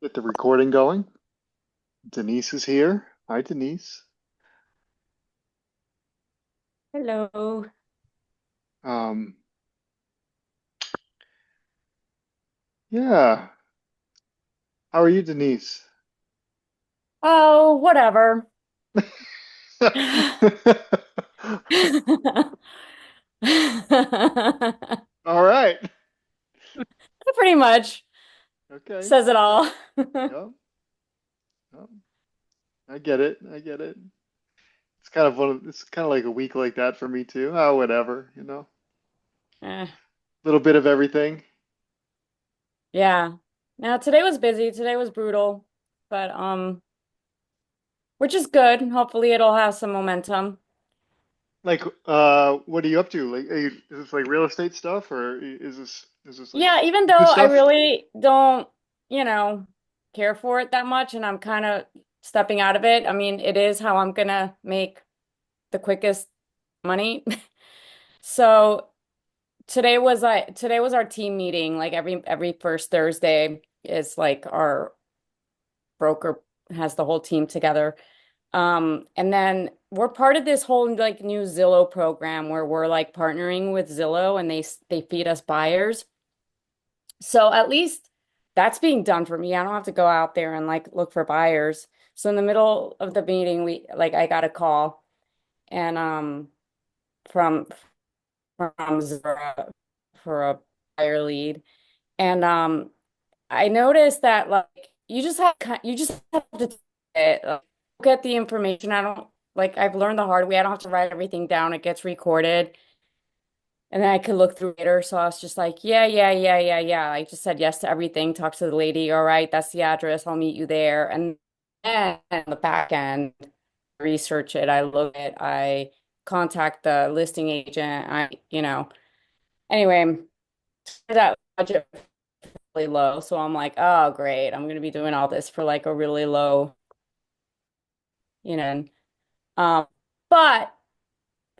Get the recording going. Denise is here. Hi, Denise. Hello. Um, yeah. How are you, Denise? Oh, whatever. All right. Pretty much Okay. says it all. Yep. Yep. I get it. I get it. It's kind of like a week like that for me too. Oh, whatever. Eh, Little bit of everything. yeah. Now today was busy. Today was brutal, but which is good. Hopefully it'll have some momentum. Like, what are you up to? Like, is this like real estate stuff, or is this like Yeah, even good though I stuff? really don't, you know, care for it that much and I'm kind of stepping out of it. I mean, it is how I'm gonna make the quickest money. So today was our team meeting. Like every first Thursday is like our broker has the whole team together. And then we're part of this whole like new Zillow program where we're like partnering with Zillow and they feed us buyers. So at least that's being done for me. I don't have to go out there and like look for buyers. So in the middle of the meeting, we like I got a call and from from Zillow for a buyer lead. And I noticed that like you just have to get the information. I don't like I've learned the hard way. I don't have to write everything down. It gets recorded and then I could look through later. So I was just like, yeah, yeah, yeah, yeah, yeah. I just said yes to everything. Talk to the lady. All right, that's the address. I'll meet you there. And then on the back end, research it. I look it. I contact the listing agent. Anyway, that budget really low. So I'm like, oh, great. I'm going to be doing all this for like a really low, you know. Um, but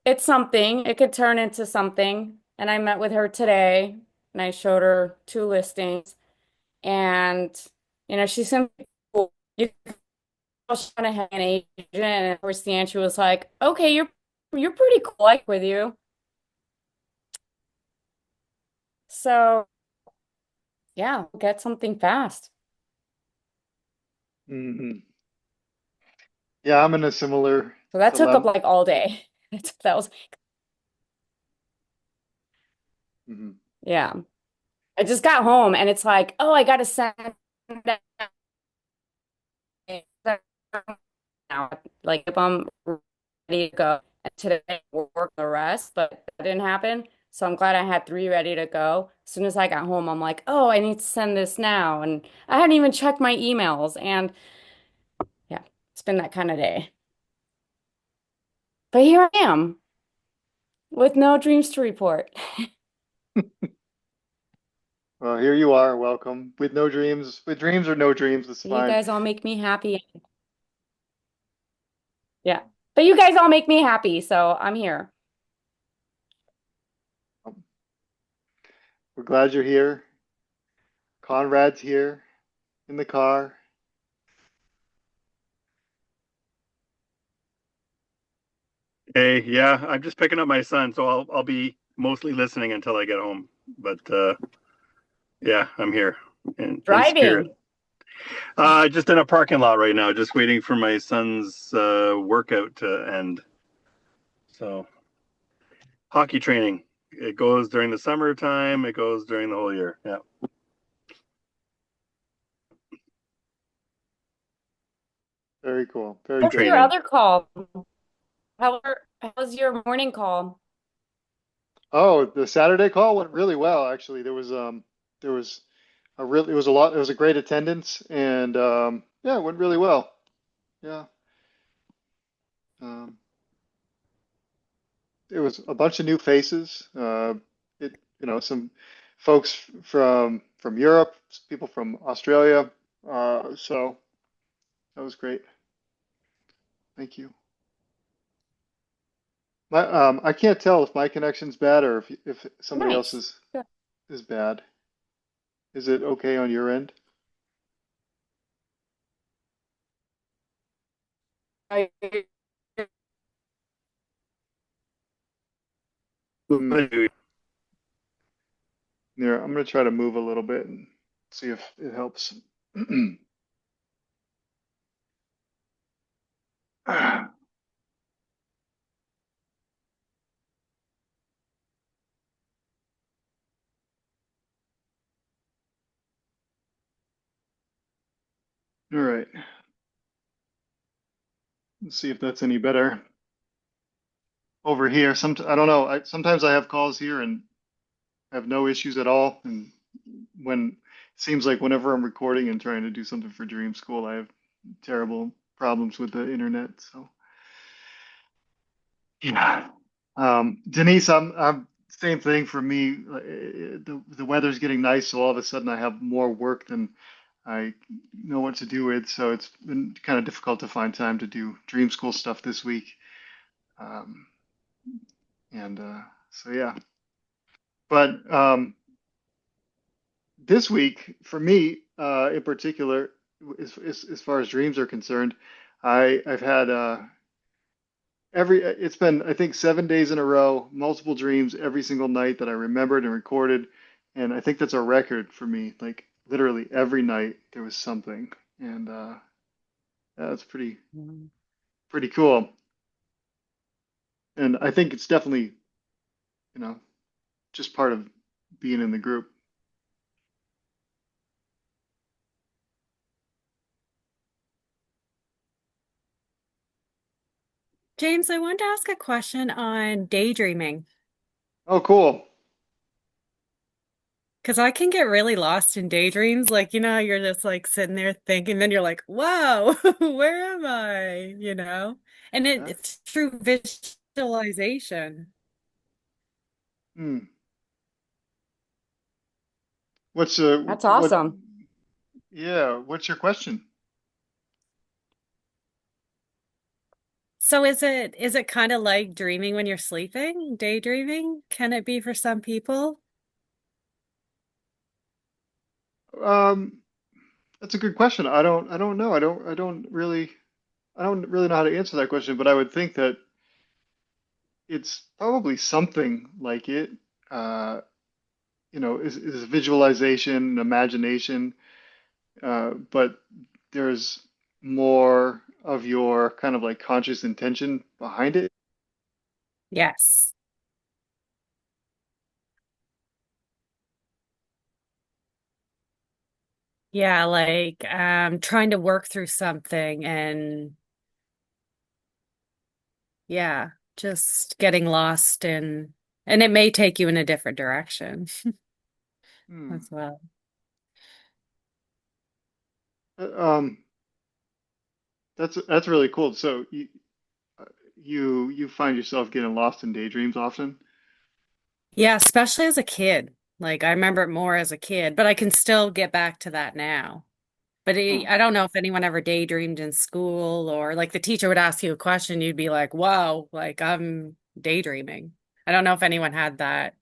it's something. It could turn into something. And I met with her today and I showed her two listings and she seemed cool. You was trying to have an agent and towards the end she was like, okay, you're pretty cool. I like with you. So yeah, get something fast. Hmm. Yeah, I'm in a similar So that took up dilemma. like all day. That was Hmm. yeah. I just got home and it's like, oh, I gotta send that now. Like if I'm ready to go and today we'll work the rest, but that didn't happen. So I'm glad I had three ready to go. As soon as I got home, I'm like, oh, I need to send this now. And I hadn't even checked my emails. And yeah, it's been that kind of day. But here I am with no dreams to report. Well, here you are. Welcome. With no dreams, with dreams or no dreams, it's You fine. guys all make me happy. Yeah. But you guys all make me happy, so I'm here. We're glad you're here. Conrad's here in the car. Hey, yeah, I'm just picking up my son, so I'll be mostly listening until I get home. But yeah, I'm here in spirit. Driving. Just in a parking lot right now, just waiting for my son's workout to end. So hockey training. It goes during the summertime. It goes during the whole year. Yeah, Very cool. Very What's good. your training. other call? How's your morning call? Oh, the Saturday call went really well, actually. There was it was a lot, it was a great attendance and yeah, it went really well. Yeah. Um, it was a bunch of new faces. Some folks from Europe, people from Australia. So that was great. Thank you. I can't tell if my connection's bad or if somebody Nice. else's is bad. Is it okay on your end? Hmm. Here, I'm gonna try to move a little bit and see if it helps. All right, let's see if that's any better over here. I don't know. Sometimes I have calls here and have no issues at all, and when it seems like whenever I'm recording and trying to do something for Dream School, I have terrible problems with the internet. So yeah, Denise, I'm same thing for me. The weather's getting nice, so all of a sudden I have more work than I know what to do with. So it's been kind of difficult to find time to do Dream School stuff this week. Um, and so yeah, but this week for me in particular, as far as dreams are concerned, I've had it's been I think 7 days in a row, multiple dreams every single night that I remembered and recorded, and I think that's a record for me. Like literally every night there was something, and that's pretty cool. And I think it's definitely you know just part of being in the group. James, I wanted to ask a question on daydreaming Oh, cool. because I can get really lost in daydreams. Like, you're just like sitting there thinking, then you're like, wow, where am I? And Yeah. it's through visualization. Hmm. What's That's what? awesome. Yeah. What's your question? So is it kind of like dreaming when you're sleeping? Daydreaming? Can it be for some people? Um, that's a good question. I don't know. I don't really know how to answer that question, but I would think that it's probably something like it. Uh, is visualization, imagination, but there's more of your kind of like conscious intention behind it. Yes. Yeah, like trying to work through something and yeah, just getting lost and it may take you in a different direction Hmm. as well. Um, that's really cool. So you find yourself getting lost in daydreams often? Yeah, especially as a kid. Like I remember it more as a kid, but I can still get back to that now. But Hmm. I don't know if anyone ever daydreamed in school or like the teacher would ask you a question, you'd be like, "Wow, like I'm daydreaming." I don't know if anyone had that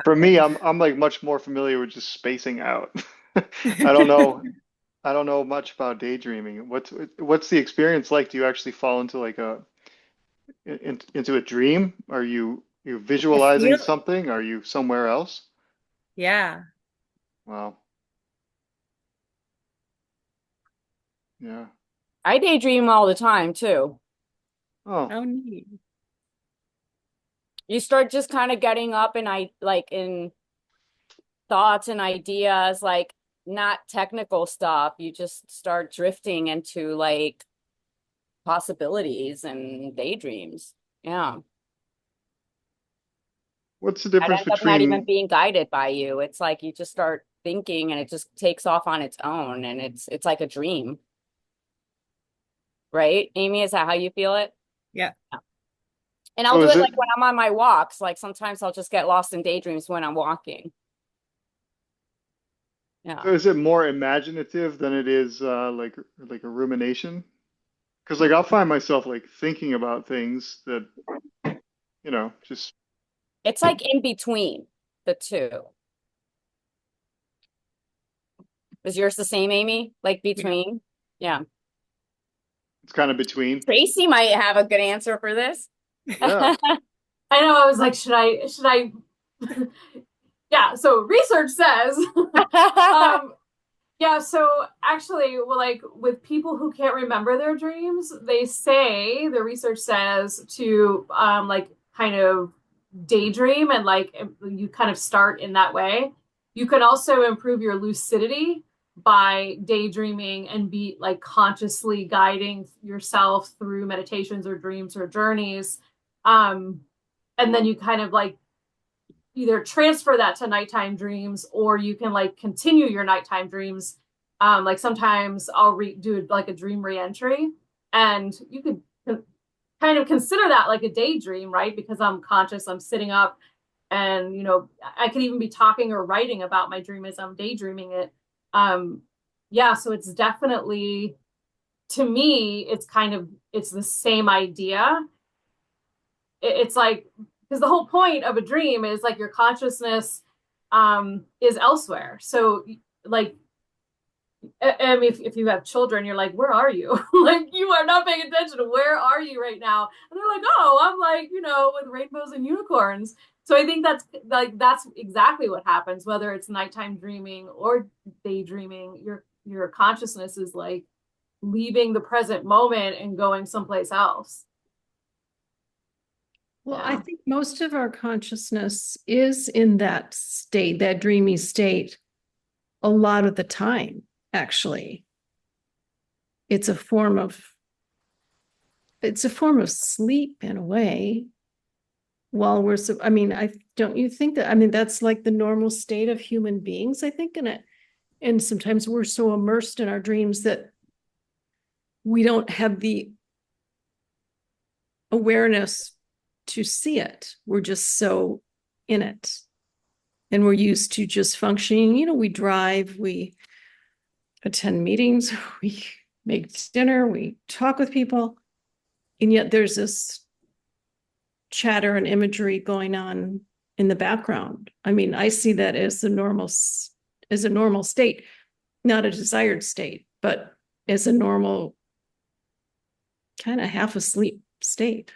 For me, happen. I'm like much more familiar with just spacing out. I don't know. I don't know much about daydreaming. What's the experience like? Do you actually fall into like into a dream? Are you I visualizing feel, something? Are you somewhere else? yeah. Wow. Yeah. I daydream all the time too. Oh. Oh, neat. You start just kind of getting up and I like in thoughts and ideas, like not technical stuff. You just start drifting into like possibilities and daydreams. Yeah. What's the I'd difference end up not even between being guided by you. It's like you just start thinking and it just takes off on its own and it's like a dream, right? Amy, is that how you feel it? Yeah. Yeah. And I'll so do is it it like when I'm on my walks. Like sometimes I'll just get lost in daydreams when I'm walking. Yeah. so is it more imaginative than it is like a rumination? Because like I'll find myself like thinking about things that just It's like in between the two. Is yours the same, Amy? Like Yeah. between? Yeah. It's kind of between. Tracy might have a good answer for this. Yeah. I know, I was like, should I yeah, so research says yeah, so actually, well, like with people who can't remember their dreams, they say the research says to like kind of daydream, and like you kind of start in that way. You can also improve your lucidity by daydreaming and be like consciously guiding yourself through meditations or dreams or journeys. And then you kind of like either transfer that to nighttime dreams, or you can like continue your nighttime dreams. Like sometimes I'll do like a dream reentry, and you could kind of consider that like a daydream, right? Because I'm conscious, I'm sitting up, and I could even be talking or writing about my dream as I'm daydreaming it. Yeah, so it's definitely, to me, it's the same idea. It's like, because the whole point of a dream is like your consciousness is elsewhere. So like, and if you have children, you're like, where are you? Like, you are not paying attention to where are you right now? And they're like, oh, I'm like, with rainbows and unicorns. So I think that's exactly what happens, whether it's nighttime dreaming or daydreaming. Your consciousness is like leaving the present moment and going someplace else. Well, Yeah. I think most of our consciousness is in that state, that dreamy state, a lot of the time, actually. It's a form of sleep in a way. While we're so, don't you think that, that's like the normal state of human beings, I think, and sometimes we're so immersed in our dreams that we don't have the awareness to see it. We're just so in it, and we're used to just functioning. We drive, we attend meetings, we make dinner, we talk with people, and yet there's this chatter and imagery going on in the background. I see that as a normal state, not a desired state, but as a normal kind of half asleep state.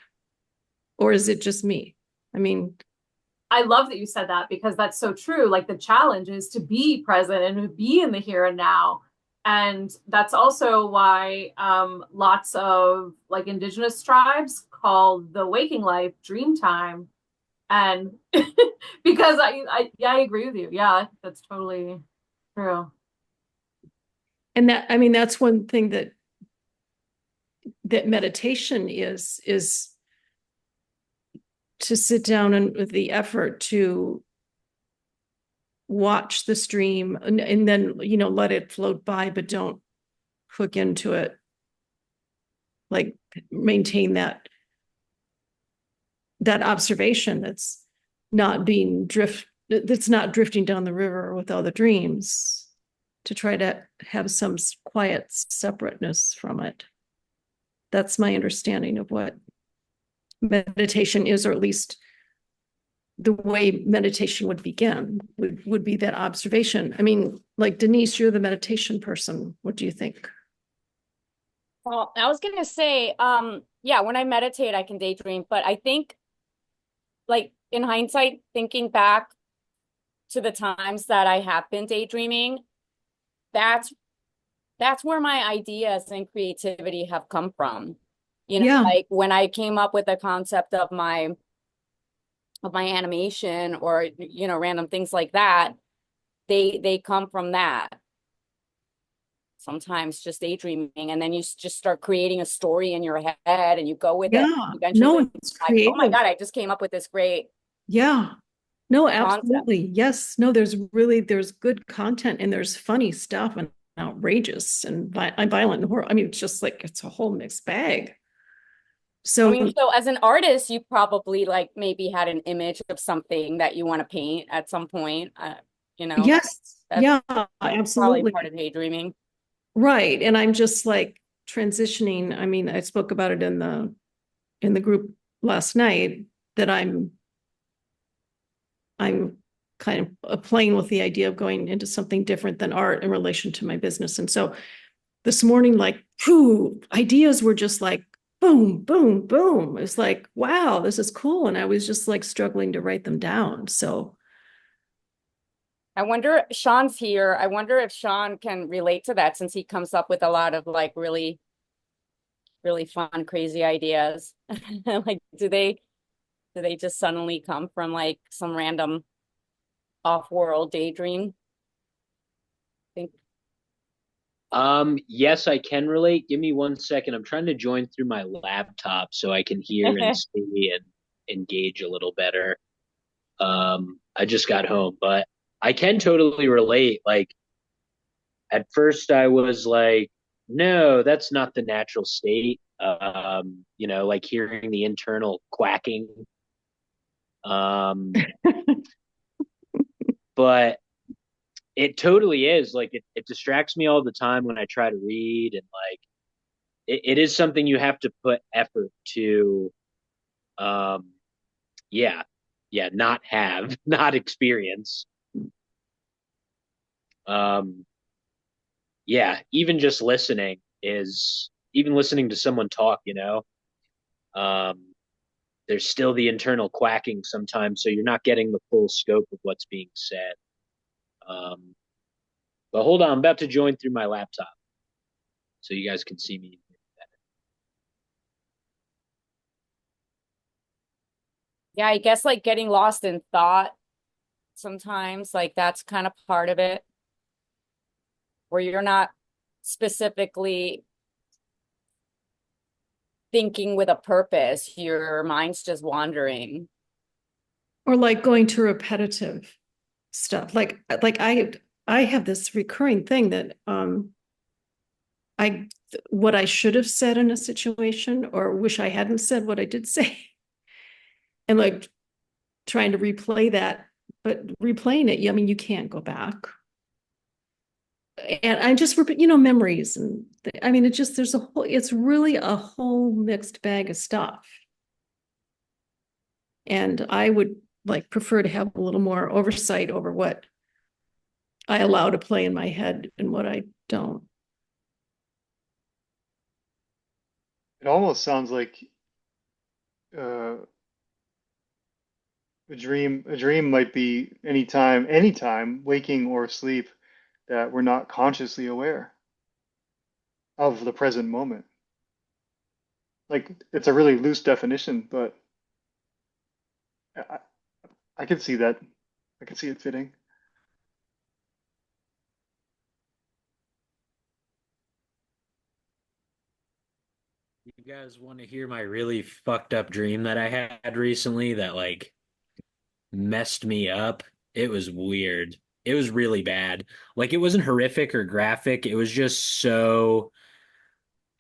Or is it just me? I love that you said that, because that's so true. Like, the challenge is to be present and to be in the here and now. And that's also why lots of like indigenous tribes call the waking life dream time. And because I agree with you. Yeah, that's totally true. And that's one thing that meditation is to sit down and with the effort to watch the stream and then let it float by, but don't hook into it. Like, maintain that observation that's not drifting down the river with all the dreams, to try to have some quiet separateness from it. That's my understanding of what meditation is, or at least the way meditation would begin would be that observation. Like, Denise, you're the meditation person. What do you think? Well, I was gonna say, yeah, when I meditate, I can daydream, but I think, like, in hindsight, thinking back to the times that I have been daydreaming, that's where my ideas and creativity have come from. Yeah. Like when I came up with the concept of my animation, or random things like that, they come from that. Sometimes just daydreaming, and then you just start creating a story in your head and you go with it. Eventually, it's like, creative. oh my God, I just came up with this great. Yeah. No, concept. absolutely. Yes. No, there's good content, and there's funny stuff, and outrageous and violent and horror. It's just like, it's a whole mixed bag. So, so as an artist, you probably like maybe had an image of something that you want to paint at some point. Yes. Yeah, absolutely. Probably part of daydreaming. Right. And I'm just like transitioning. I spoke about it in the group last night, that I'm kind of playing with the idea of going into something different than art in relation to my business. And so this morning, like, phew, ideas were just like boom, boom, boom. It's like, wow, this is cool. And I was just like struggling to write them down. So, I wonder, Sean's here. I wonder if Sean can relate to that since he comes up with a lot of like really, really fun, crazy ideas. Like, do they just suddenly come from like some random off-world daydream? Think Yes, I can relate. Give me 1 second. I'm trying to join through my laptop so I can hear and see and engage a little better. I just got home, but I can totally relate. Like at first I was like, no, that's not the natural state. Like hearing the internal quacking. Um, but it totally is. Like it distracts me all the time when I try to read and like it is something you have to put effort to um yeah not have not experience um yeah even just listening is even listening to someone talk, um there's still the internal quacking sometimes, so you're not getting the full scope of what's being said. um but hold on, I'm about to join through my laptop so you guys can see me. Yeah, I guess like getting lost in thought sometimes, like that's kind of part of it, where you're not specifically thinking with a purpose. Your mind's just wandering. or like going to repetitive stuff. Like I have this recurring thing that I what I should have said in a situation or wish I hadn't said what I did say. And like trying to replay that, but replaying it, I mean, you can't go back. And I just, memories. And I mean, it's really a whole mixed bag of stuff. And I would like prefer to have a little more oversight over what I allow to play in my head and what I don't. It almost sounds like uh, a dream might be anytime, waking or asleep, that we're not consciously aware of the present moment. Like it's a really loose definition, but I, I can see that. I can see it fitting. You guys want to hear my really fucked up dream that I had recently that like messed me up? It was weird. It was really bad. Like it wasn't horrific or graphic. It was so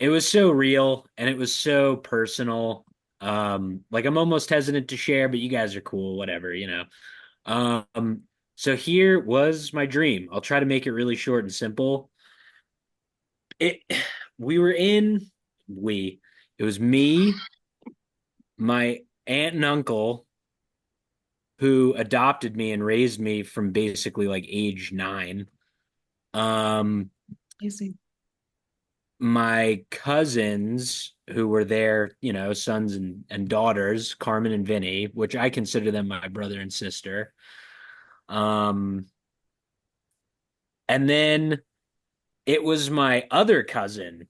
real and it was so personal. Like I'm almost hesitant to share, but you guys are cool, whatever. Um, so here was my dream. I'll try to make it really short and simple. It we were in we it was me, my aunt and uncle who adopted me and raised me from basically like age 9. Um, Easy. my cousins who were their, sons and daughters, Carmen and Vinny, which I consider them my brother and sister. Um, and then it was my other cousin,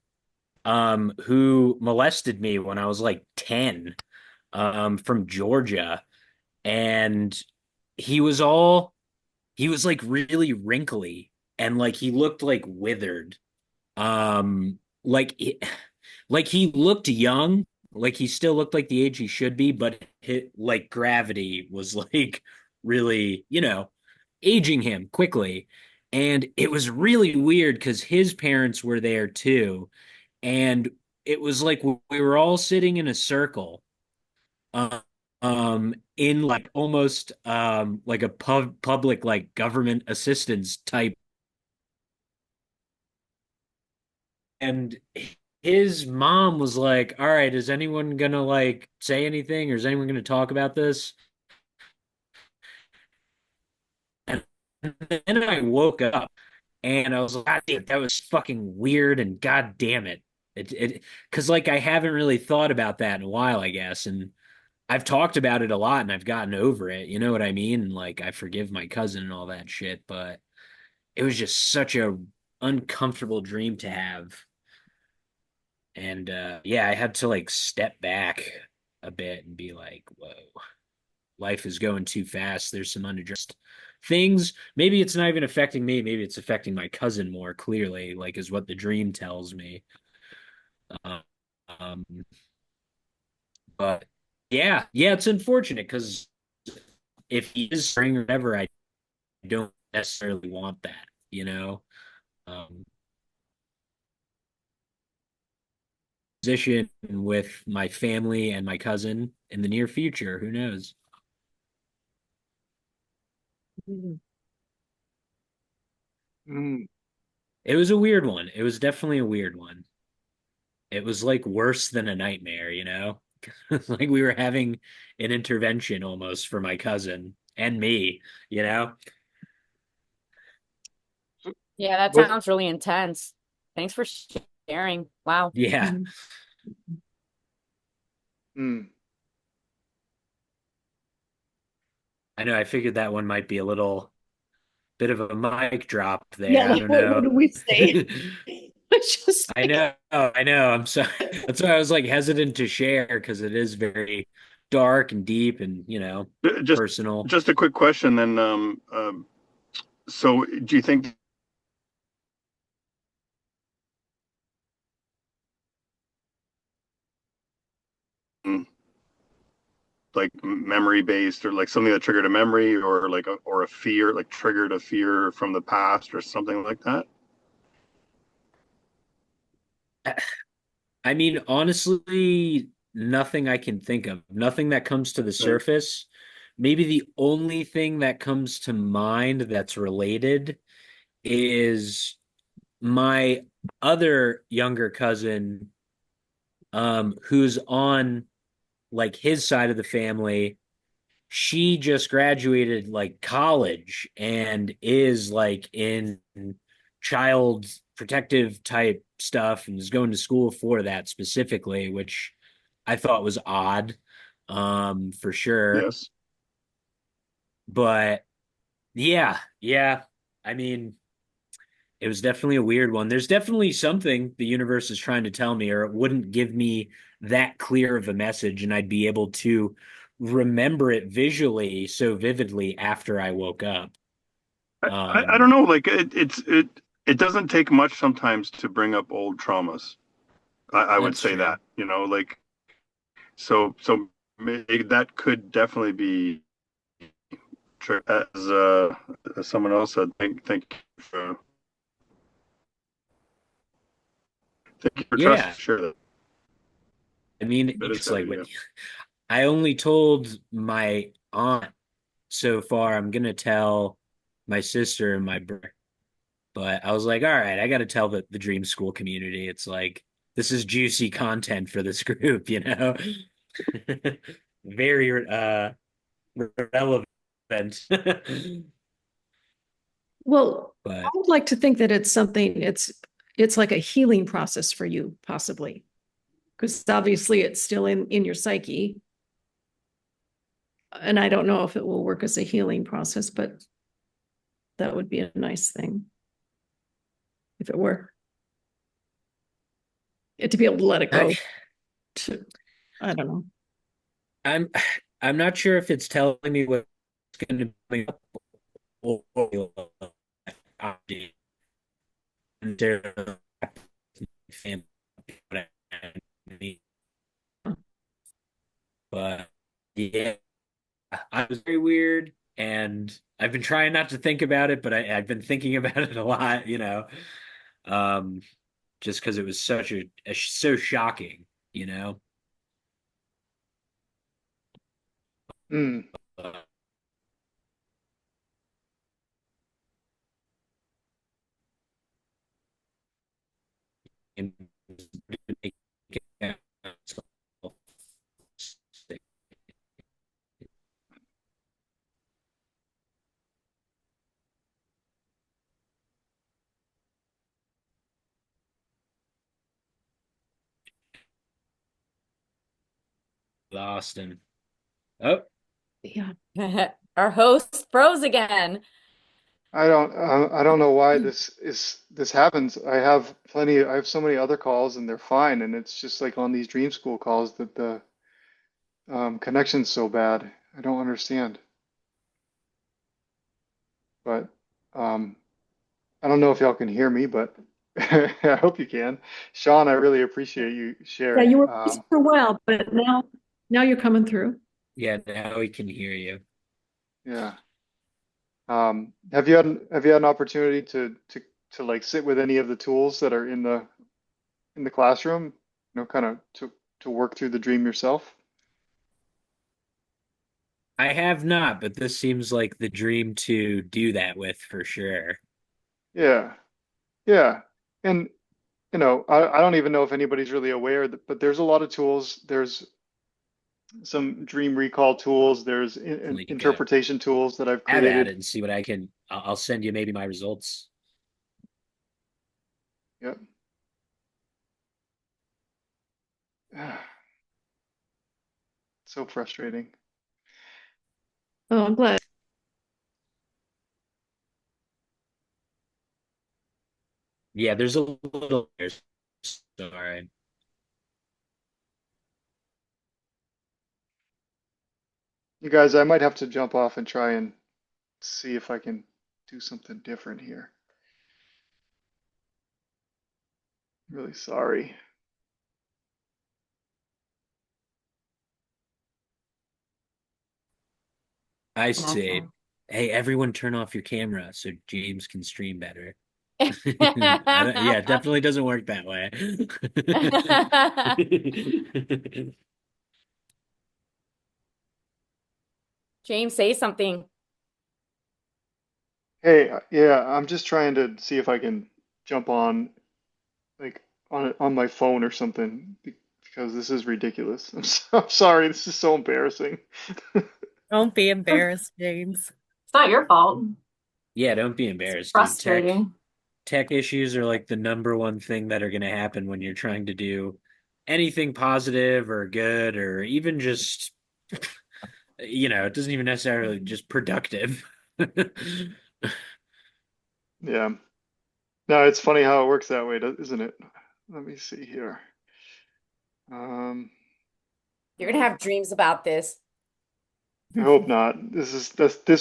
who molested me when I was like 10, from Georgia. And he was all he was like really wrinkly and like he looked like withered. Like like he looked young, like he still looked like the age he should be, but like gravity was like really, aging him quickly. And it was really weird because his parents were there too. And it was like we were all sitting in a circle, uh, in like almost like a public like government assistance type. And his mom was like, all right, is anyone gonna like say anything or is anyone gonna talk about this? And then I woke up And I was like, God damn, that was fucking weird, and God damn it. Because like I haven't really thought about that in a while, I guess. And I've talked about it a lot and I've gotten over it. You know what I mean? And like I forgive my cousin and all that shit, but it was just such a uncomfortable dream to have. And yeah, I had to like step back a bit and be like, whoa, life is going too fast. There's some unaddressed things. Maybe it's not even affecting me. Maybe it's affecting my cousin more clearly, like is what the dream tells me. Uh, Um, but yeah, it's unfortunate because if he is spring or whatever, I don't necessarily want that, you know. Um, Position with my family and my cousin in the near future, who knows? Mm. It was a weird one. It was definitely a weird one. It was like worse than a nightmare, you know? It's like we were having an intervention almost for my cousin and me, you know? Yeah, that Was sounds really intense. Thanks for sharing. Wow. Yeah. Mhm. mm. I know I figured that one might be a little bit of a mic drop Yeah, there. I like don't what know. do we say? It's just I like, know, I know. I'm sorry. That's why I was like hesitant to share because it is very dark and deep and, Just personal. just a quick question then. So do you think like memory based or like something that triggered a memory or like or a fear, like triggered a fear from the past or something like that? I mean, honestly, nothing I can think of. Nothing that comes to the Right. surface. Maybe the only thing that comes to mind that's related is my other younger cousin, who's on like his side of the family. She just graduated like college and is like in child protective type stuff and is going to school for that specifically, which I thought was odd, for sure. Yes. But yeah. I mean, it was definitely a weird one. There's definitely something the universe is trying to tell me, or it wouldn't give me that clear of a message, and I'd be able to remember it visually so vividly after I woke up. I Um, don't know. Like it doesn't take much sometimes to bring up old traumas. I would that's say true. that, like so maybe that could definitely be true. As someone else said, thank you for trust. Yeah. Share that. I mean, That is it's like heavy. when Yeah. I only told my aunt so far. I'm gonna tell my sister and my brother. But I was like, all right, I got to tell the dream school community. It's like, this is juicy content for this group, you know? Very relevant. well, I But would like to think that it's something, it's like a healing process for you, possibly. Because obviously it's still in your psyche. And I don't know if it will work as a healing process, but that would be a nice thing if it were. To be able to let it I, go. To, I don't know. I'm I'm not sure if it's telling me what's going to be or but yeah, I was very weird, and I've been trying not to think about it, but I've been thinking about it a lot, um, just because it was so shocking, you know. Mm. Uh, and Austin. Oh, Yeah. Our host froze again. I don't know why this happens. I have so many other calls and they're fine, and it's just like on these dream school calls that the connection's so bad. I don't understand. But um, I don't know if y'all can hear me, but I hope you can. Sean, I really appreciate you Yeah, you sharing. were for a while, but now you're coming through. yeah, now we can hear you. Yeah. Have you had an opportunity to like sit with any of the tools that are in the classroom? You know, kind of to work through the dream yourself? I have not, but this seems like the dream to do that with for sure. Yeah. Yeah. And I don't even know if anybody's really aware that, but there's a lot of tools. There's some dream recall tools. There's Like interpretation tools that I've have at it created. and see what I can. I'll send you maybe my results. Yep. So frustrating. Oh, I'm glad. Yeah, there's a little. Sorry. You guys, I might have to jump off and try and see if I can do something different here. Really sorry. I say, hey, everyone, turn off your camera so James can stream better. Yeah, it definitely doesn't work that way. James, say something. Hey, yeah, I'm just trying to see if I can jump on like on my phone or something because this is ridiculous. I'm sorry, this is so embarrassing. Don't be embarrassed, James. It's not your fault. Yeah, don't be It's embarrassed, dude. frustrating. Tech issues are like the number one thing that are going to happen when you're trying to do anything positive or good or even just, it doesn't even necessarily just productive. Yeah. No, it's funny how it works that way, isn't it? Let me see here. Um, You're gonna have dreams about this. I hope not. This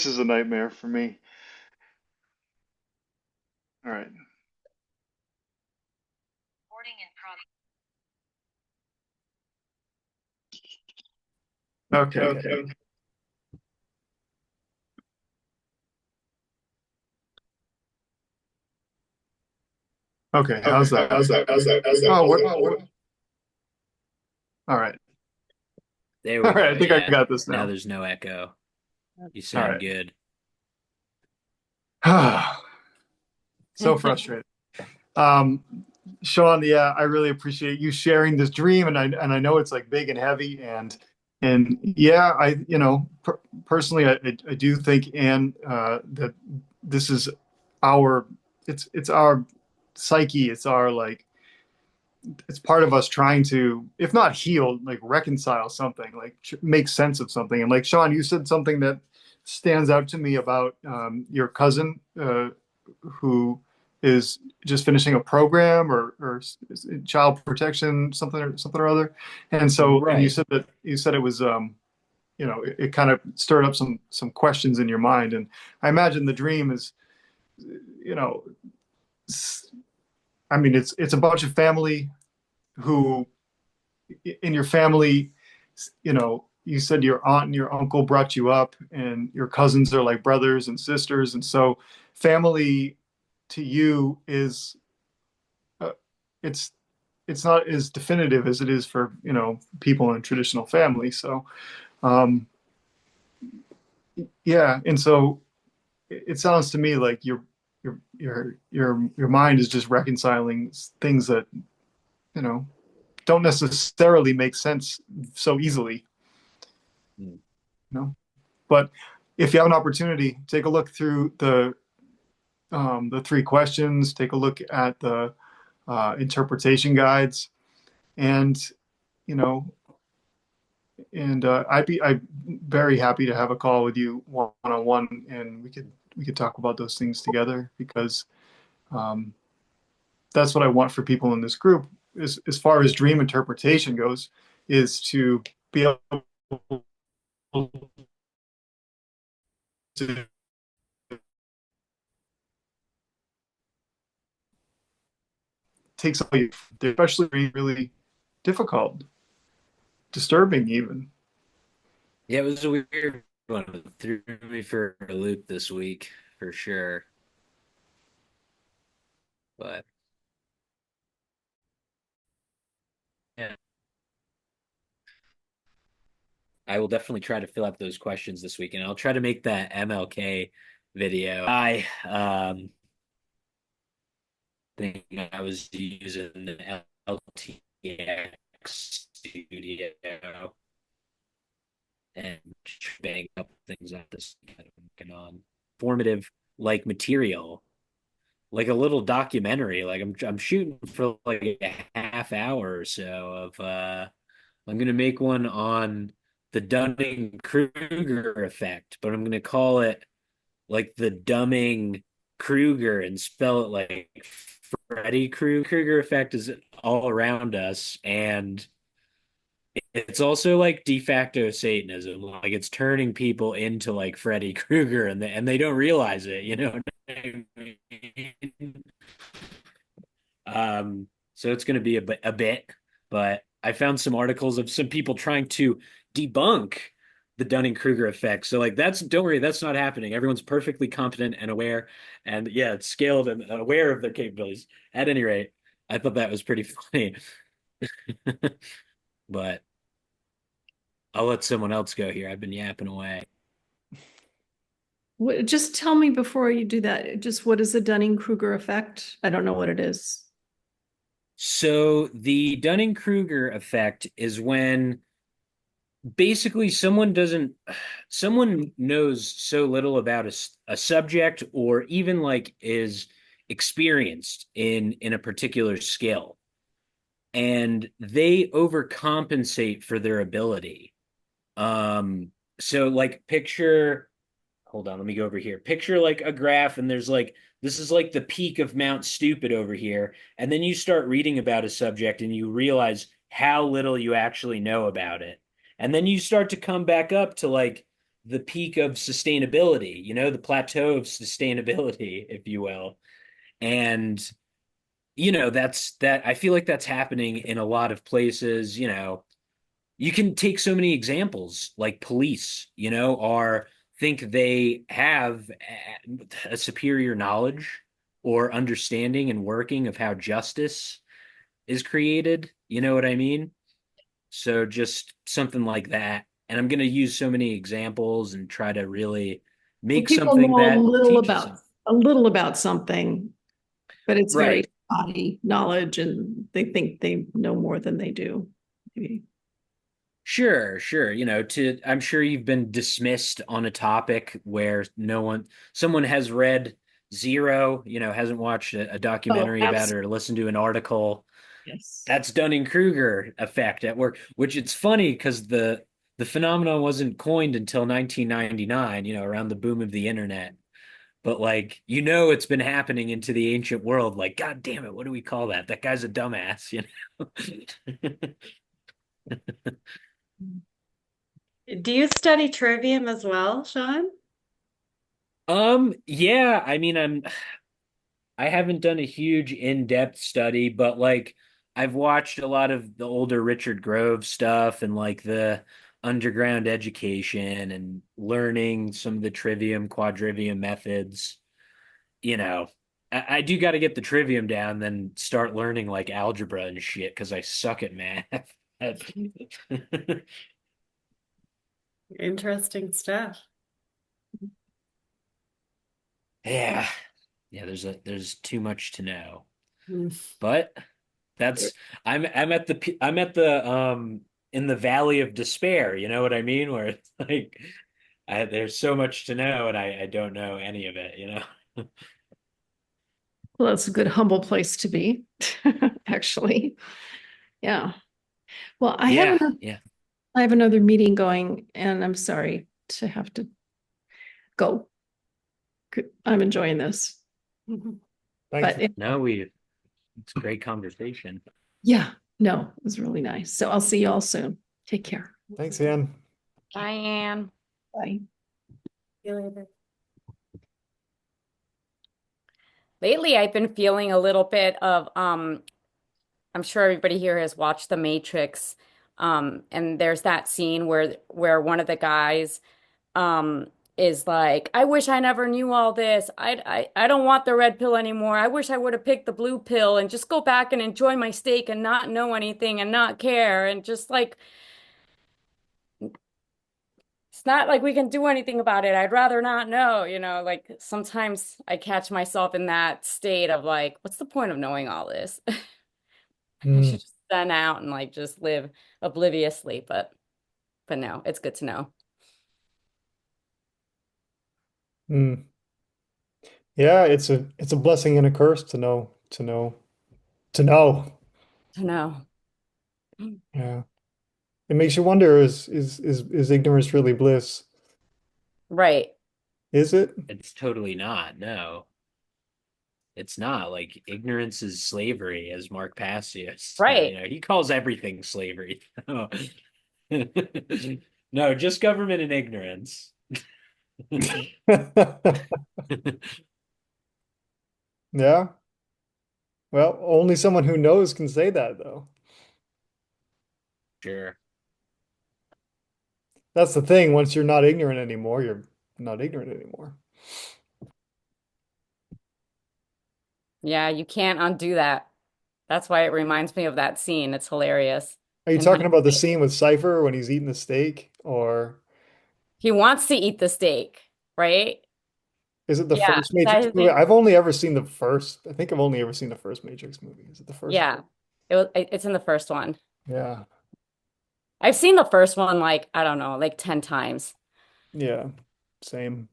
is a nightmare for me. All right. Okay. Okay. How's that? Oh, all right. There All we right. go. I think I Yeah. got this Now now. there's no echo. You All sound good. right. So frustrated. Um, Sean, yeah, I really appreciate you sharing this dream, and I know it's like big and heavy, and yeah, personally, I do think, Anne, that this is our it's our psyche, it's our like it's part of us trying to, if not heal, like reconcile something, like make sense of something. And like Sean, you said something that stands out to me about your cousin who is just finishing a program or child protection, something or other. And so, and Right. you said it was, it kind of stirred up some questions in your mind. And I imagine the dream is, you know, I mean, it's a bunch of family who in your family, you said your aunt and your uncle brought you up, and your cousins are like brothers and sisters, and so family to you is uh, it's it's not as definitive as it is for people in a traditional family. So um, yeah, and so it sounds to me like your mind is just reconciling things that you know don't necessarily make sense so easily. Mm. But if you have an opportunity, take a look through the three questions, take a look at the interpretation guides, and you know, And I'm very happy to have a call with you one on one, and we could talk about those things together because um, that's what I want for people in this group. As far as dream interpretation goes, is to be able to take something, especially really difficult, disturbing even. Yeah, it was a weird one. It threw me for a loop this week for sure. But yeah, I will definitely try to fill out those questions this week, and I'll try to make that MLK video. I think I was using the LTX studio and bang up things out this kind of working on formative like material, like a little documentary. Like I'm shooting for like a half hour or so of I'm gonna make one on the Dunning-Kruger effect, but I'm gonna call it like the Dumbing Kruger and spell it like Freddy Krueger effect is all around us, and it's also like de facto Satanism. Like it's turning people into like Freddy Krueger, and they don't realize it. You know what I mean? So it's going to be a bit, but I found some articles of some people trying to debunk the Dunning-Kruger effect. So like don't worry, that's not happening. Everyone's perfectly competent and aware, and yeah, it's scaled and aware of their capabilities. At any rate, I thought that was pretty funny. But I'll let someone else go here. I've been yapping away. Just tell me before you do that, just what is the Dunning-Kruger effect? I don't know what it is. So the Dunning-Kruger effect is when basically someone knows so little about a subject or even like is experienced in a particular skill, and they overcompensate for their ability. So like picture, hold on, let me go over here. Picture like a graph, and there's like, this is like the peak of Mount Stupid over here. And then you start reading about a subject and you realize how little you actually know about it. And then you start to come back up to like the peak of sustainability, the plateau of sustainability, if you will. And, I feel like that's happening in a lot of places. You can take so many examples like police, are think they have a superior knowledge or understanding and working of how justice is created. You know what I mean? So just something like that. And I'm going to use so many examples and try to really Well, make people something know that teaches them. a little about something, but it's very Right. spotty knowledge, and they think they know more than they do. Maybe. Sure, sure. I'm sure you've been dismissed on a topic where someone has read zero, hasn't watched a Oh, documentary about it or absolutely. listened to an article. Yes. That's Dunning-Kruger effect at work, which it's funny because the phenomenon wasn't coined until 1999, around the boom of the internet. But like, it's been happening into the ancient world. Like, God damn it, what do we call that? That guy's a dumbass, Do you study trivium as well, Sean? Yeah, I mean, I haven't done a huge in-depth study, but like I've watched a lot of the older Richard Grove stuff and like the underground education and learning some of the trivium, quadrivium methods. You know, I do got to get the trivium down, then start learning like algebra and shit because I suck at math. Interesting stuff. Yeah, yeah. There's too much to know, Mm. but That's I'm at the in the valley of despair, you know what I mean? Where it's like there's so much to know and I don't know any of it. Well, that's a good humble place to be, actually. Yeah. Well, I have Yeah, another, yeah. I have another meeting going and I'm sorry to have to go. I'm enjoying this. Thanks. But it's a great conversation. yeah, no, it was really nice. So I'll see you all soon. Take care. Thanks, Ann. Bye, Anne. Bye. See you later. Lately, I've been feeling a little bit of I'm sure everybody here has watched The Matrix. And there's that scene where one of the guys um is like, I wish I never knew all this. I don't want the red pill anymore. I wish I would have picked the blue pill and just go back and enjoy my steak and not know anything and not care and just like it's not like we can do anything about it. I'd rather not know, like sometimes I catch myself in that state of like, what's the point of knowing all this? I Mm, should just zen out and like just live obliviously, but no, it's good to know. mm. Yeah, it's a blessing and a curse to know. To know. Yeah. It makes you wonder, is ignorance really bliss? Right. Is it? It's totally not. No, it's not. Like ignorance is slavery, as Mark Passius. Right. He calls everything slavery. No, just government and ignorance. Yeah. Well, only someone who knows can say that, though. Sure. That's the thing. Once you're not ignorant anymore, you're not ignorant anymore. Yeah, you can't undo that. That's why it reminds me of that scene. It's hilarious. Are you In talking about the hindsight. scene with Cypher when he's eating the steak, or He wants to eat the steak, right? is it the Yeah. first Is that Matrix his movie? name? I've only ever seen the first. I think I've only ever seen the first Matrix movie. Is it the first Yeah. one? It's in the first one. Yeah. I've seen the first one like, I don't know, like 10 times. Yeah. Same.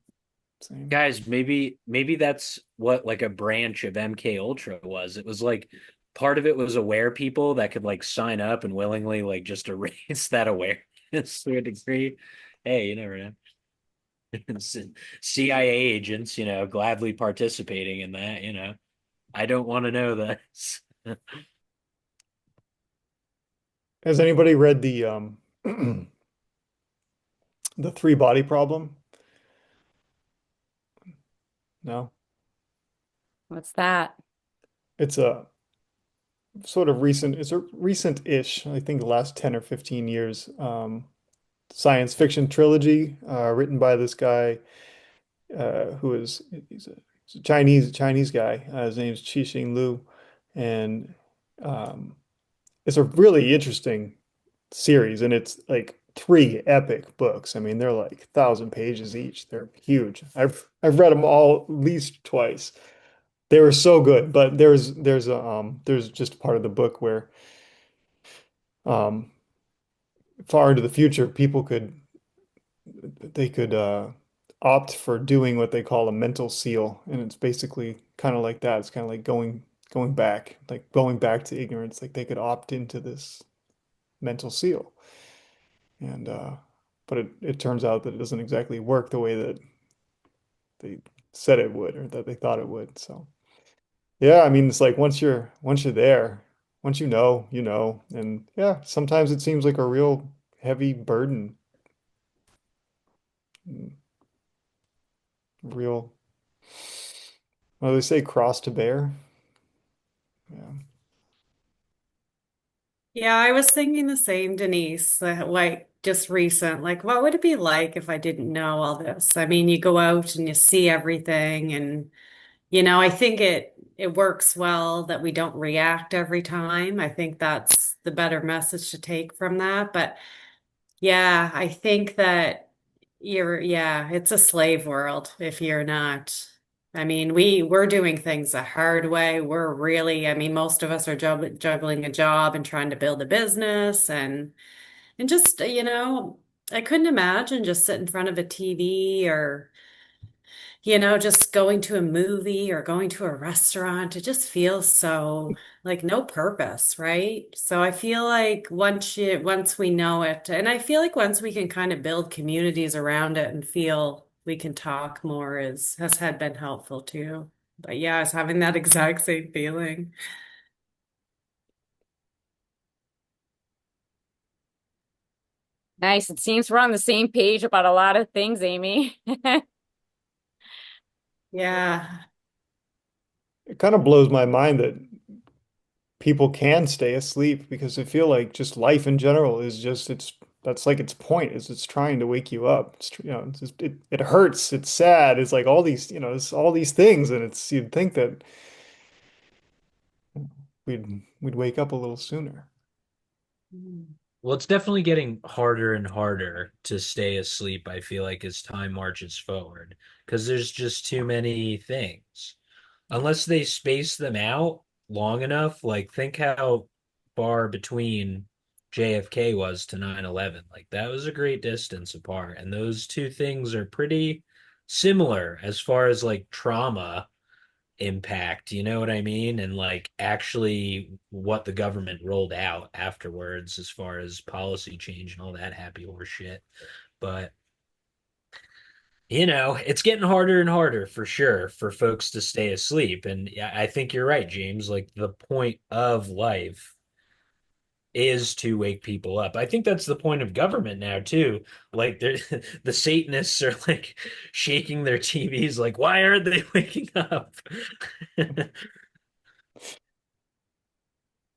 Same. Guys, maybe that's what like a branch of MK Ultra was. It was like part of it was aware people that could like sign up and willingly like just erase that awareness to a degree. Hey, you never know. CIA agents, gladly participating in that. I don't want to know this. Has anybody read the the three body problem? No. What's that? It's it's a recent-ish, I think the last 10 or 15 years, science fiction trilogy, written by this guy, who is, he's a Chinese guy. His name's Qixing Liu. And, um, it's a really interesting series, and it's like three epic books. I mean, they're like 1,000 pages each. They're huge. I've read them all at least twice. They were so good, but there's just part of the book where, um far into the future, people could opt for doing what they call a mental seal, and it's basically kind of like that. It's kind of like going back to ignorance. Like they could opt into this mental seal, and but it turns out that it doesn't exactly work the way that they said it would, or that they thought it would. So yeah, I mean, it's like once you're there, once you know, and yeah, sometimes it seems like a real heavy burden, mm, real, what do they say, cross to bear? Yeah. Yeah, I was thinking the same, Denise, like just recent, like what would it be like if I didn't know all this? I mean, you go out and you see everything and I think it works well that we don't react every time. I think that's the better message to take from that. But yeah, I think that yeah, it's a slave world if you're not. I mean, we're doing things the hard way. We're really, I mean, most of us are juggling a job and trying to build a business and just, I couldn't imagine just sitting in front of a TV or just going to a movie or going to a restaurant, it just feels so like no purpose, right? So I feel like once we know it, and I feel like once we can kind of build communities around it and feel we can talk more has had been helpful too. But yeah, I was having that exact same feeling. Nice. It seems we're on the same page about a lot of things, Amy. Yeah. It kind of blows my mind that people can stay asleep because I feel like just life in general is just that's like its point is it's trying to wake you up. It's just, it hurts, it's sad, it's like all these, it's all these things and it's you'd think that we'd wake up a little sooner. Well, it's definitely getting harder and harder to stay asleep, I feel like, as time marches forward, because there's just too many things. Unless they space them out long enough, like think how far between JFK was to 9/11. Like that was a great distance apart. And those two things are pretty similar as far as like trauma impact, you know what I mean? And like actually what the government rolled out afterwards as far as policy change and all that happy horse shit. But it's getting harder and harder for sure for folks to stay asleep. And yeah, I think you're right, James. Like the point of life is to wake people up. I think that's the point of government now too. Like the Satanists are like shaking their TVs like, why aren't they waking up?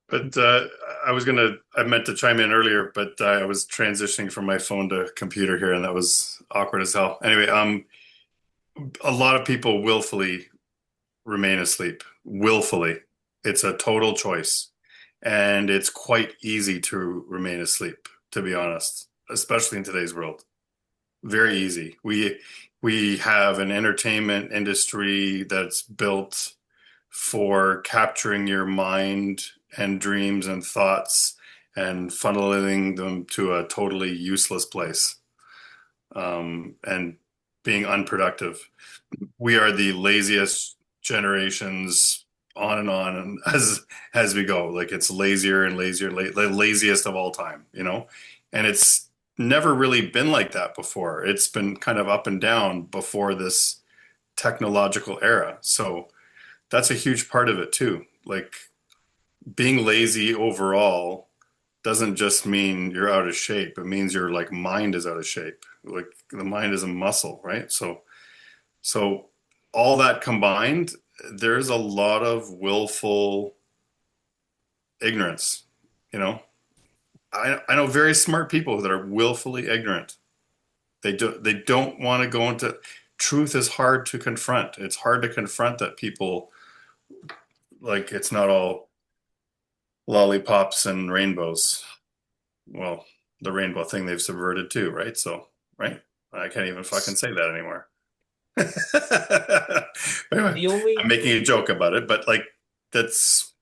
But I meant to chime in earlier, but I was transitioning from my phone to computer here, and that was awkward as hell. Anyway, a lot of people willfully remain asleep. Willfully. It's a total choice. And it's quite easy to remain asleep, to be honest, especially in today's world. Very easy. We have an entertainment industry that's built for capturing your mind and dreams and thoughts and funneling them to a totally useless place, and being unproductive. We are the laziest generations on and on and as we go. Like it's lazier and lazier, the laziest of all time, and it's never really been like that before. It's been kind of up and down before this technological era. So that's a huge part of it too. Like being lazy overall doesn't just mean you're out of shape. It means your like mind is out of shape. Like the mind is a muscle, right? So all that combined, there's a lot of willful ignorance, you know. I know very smart people that are willfully ignorant. They don't want to go into truth is hard to confront. It's hard to confront that people like it's not all lollipops and rainbows. Well, the rainbow thing they've subverted too, right? So, right? I can't even fucking say that anymore. Anyway, The I'm only making a joke about it, but like that's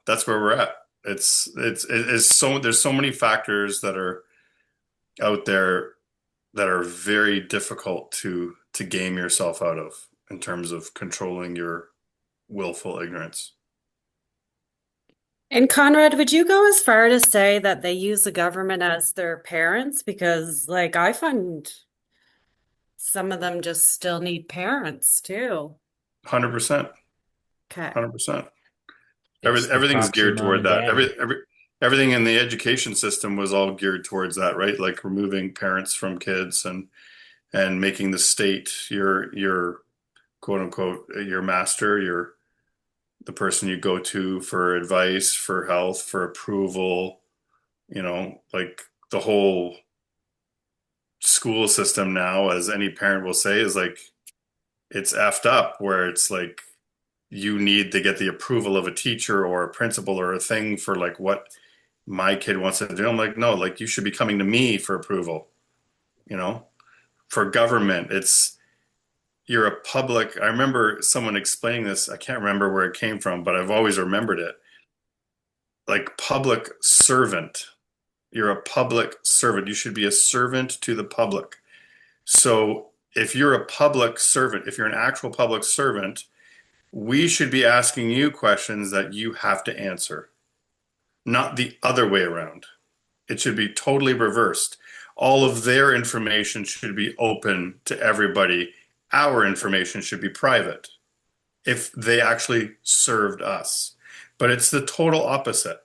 that's where we're at. It's so there's so many factors that are out there that are very difficult to game yourself out of in terms of controlling your willful ignorance. And Conrad, would you go as far to say that they use the government as their parents? Because, like, I find some of them just still need parents too. 100%. Okay. 100%. it's the Everything's proxy geared mom toward and that. daddy. Everything in the education system was all geared towards that, right? Like removing parents from kids and making the state your quote unquote your master, your the person you go to for advice, for health, for approval, like the whole school system now, as any parent will say, is like it's effed up where it's like you need to get the approval of a teacher or a principal or a thing for like what my kid wants to do. I'm like, no, like you should be coming to me for approval, you know? For government, you're a public. I remember someone explaining this. I can't remember where it came from, but I've always remembered it. Like public servant. You're a public servant. You should be a servant to the public. So if you're a public servant, if you're an actual public servant, we should be asking you questions that you have to answer, not the other way around. It should be totally reversed. All of their information should be open to everybody. Our information should be private if they actually served us. But it's the total opposite.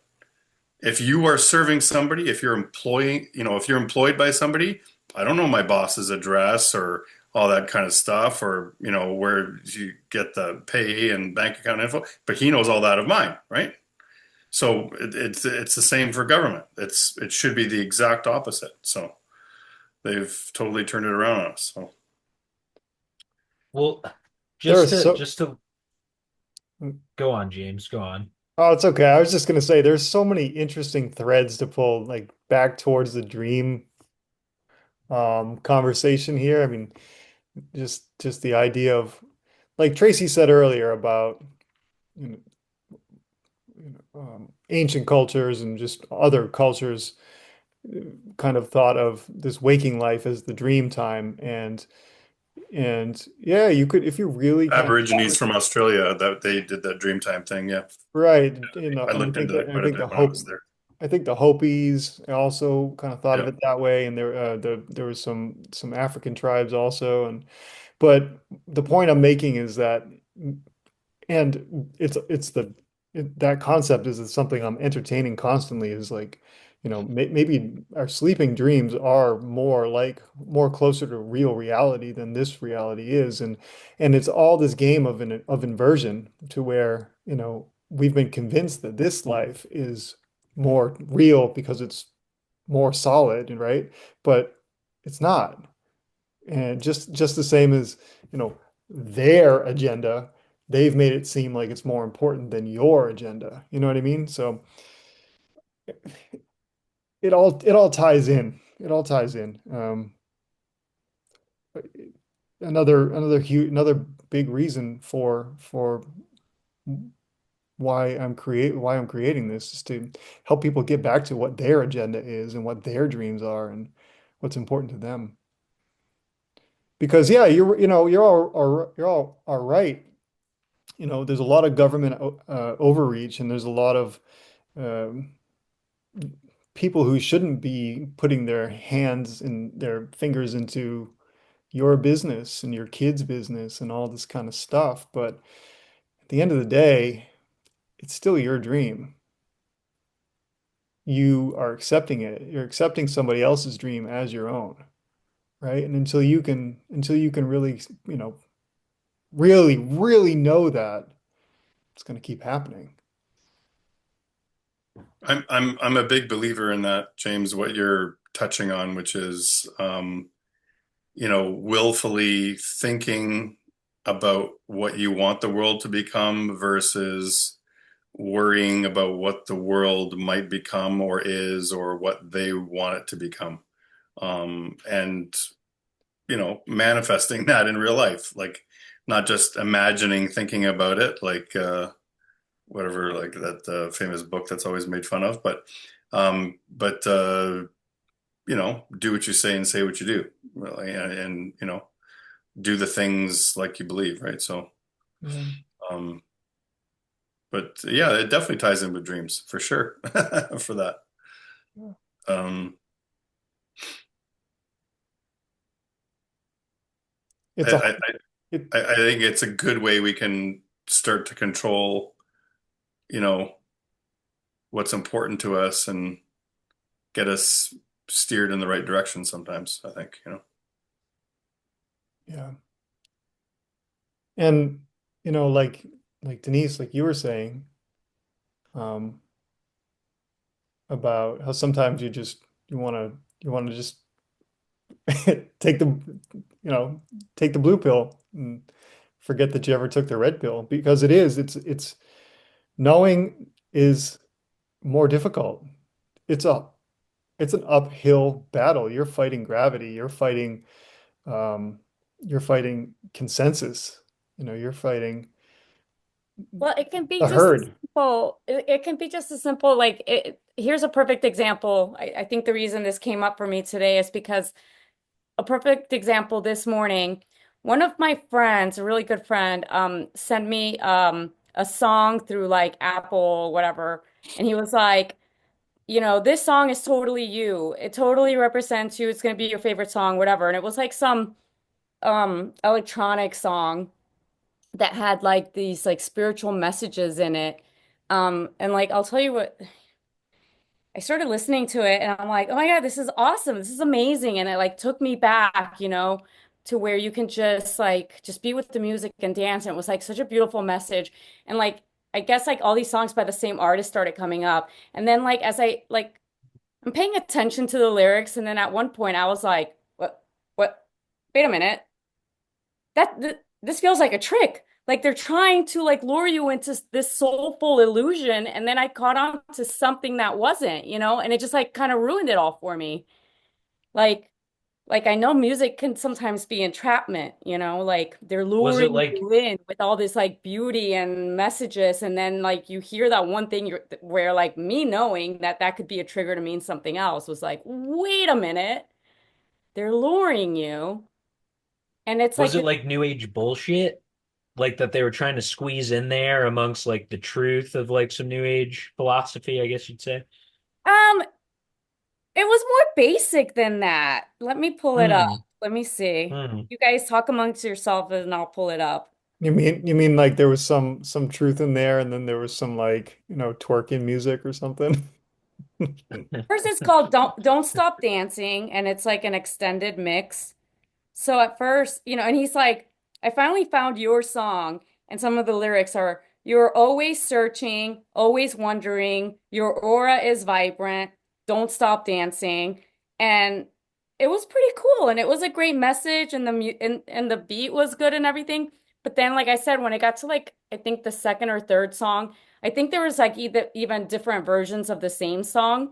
If you are serving somebody, if you're employing, if you're employed by somebody, I don't know my boss's address or all that kind of stuff, or where you get the pay and bank account info, but he knows all that of mine, right? So it's the same for government. It should be the exact opposite. So they've totally turned it around on us. So Well, There are just to go on, James, go on. Oh, it's okay. I was just gonna say there's so many interesting threads to pull like back towards the dream conversation here. I mean, just the idea of like Tracy said earlier about you know, ancient cultures and just other cultures kind of thought of this waking life as the dream time and yeah, you could if you really kind Aborigines of from Australia, that they did that Dreamtime thing. Yeah, right, you know, I and looked into that I quite a think the bit when I hope was there. I think the Hopis also kind of thought of Yeah. it that way, and there was some African tribes also, and but the point I'm making is that, and that concept is something I'm entertaining constantly. Is like, maybe our sleeping dreams are more closer to real reality than this reality is, and it's all this game of inversion to where we've been convinced that this life is more real because it's more solid, right? But it's not. And just the same as, their agenda, they've made it seem like it's more important than your agenda. You know what I mean? So it all ties in. It all ties in. Another big reason for why I'm creating this is to help people get back to what their agenda is and what their dreams are and what's important to them. Because yeah, you're all are right. There's a lot of government overreach, and there's a lot of um, people who shouldn't be putting their hands and their fingers into your business and your kids' business and all this kind of stuff. But at the end of the day, it's still your dream. You are accepting it. You're accepting somebody else's dream as your own, right? And until you can really, really, really know that, it's going to keep happening. I'm a big believer in that, James, what you're touching on, which is willfully thinking about what you want the world to become versus worrying about what the world might become or is or what they want it to become. And manifesting that in real life, like not just imagining, thinking about it, like whatever, like that famous book that's always made fun of, but do what you say and say what you do, really, and do the things like you believe, right? So, Yeah. um, but yeah, it definitely ties in with dreams for sure, for that. Yeah. Um, It's I, a I, it, I think it's a good way we can start to control, you know, what's important to us and get us steered in the right direction sometimes, I think, yeah. And like Denise, like you were saying, um, about how sometimes you want to just take take the blue pill and forget that you ever took the red pill because it's knowing is more difficult. It's a it's an uphill battle. You're fighting gravity. Um, you're fighting consensus. You're fighting Well, it can be the just as herd. simple. It can be just as simple. Like, here's a perfect example. I think the reason this came up for me today is because a perfect example this morning. One of my friends, a really good friend, sent me a song through like Apple, whatever, and he was like, this song is totally you. It totally represents you. It's gonna be your favorite song, whatever. And it was like some electronic song that had like these like spiritual messages in it. And like I'll tell you what, I started listening to it and I'm like, oh my God, this is awesome. This is amazing. And it like took me back, to where you can just be with the music and dance. And it was like such a beautiful message. And like I guess like all these songs by the same artist started coming up. And then like as I'm paying attention to the lyrics, and then at one point I was like, what, wait a minute. This feels like a trick. Like they're trying to like lure you into this soulful illusion, and then I caught on to something that wasn't, and it just like kind of ruined it all for me. Like like I know music can sometimes be entrapment, like they're Was it luring like you in with all this like beauty and messages, and then like you hear that one thing where like me knowing that that could be a trigger to mean something else was like, wait a minute, they're luring you, and it's was like it this. like new age bullshit? Like that they were trying to squeeze in there amongst like the truth of like some new age philosophy, I guess you'd say. Um, it was more basic than that. Let me pull it up. Hmm. Let me see. Hmm. You guys talk amongst yourself and I'll pull it up. You mean like there was some truth in there, and then there was some like, twerking music or something? First, it's called Don't Stop Dancing, and it's like an extended mix. So at first, and he's like, I finally found your song. And some of the lyrics are, you're always searching, always wondering, your aura is vibrant, don't stop dancing. And it was pretty cool. And it was a great message, and and the beat was good and everything. But then, like I said, when it got to like, I think the second or third song, I think there was like even different versions of the same song,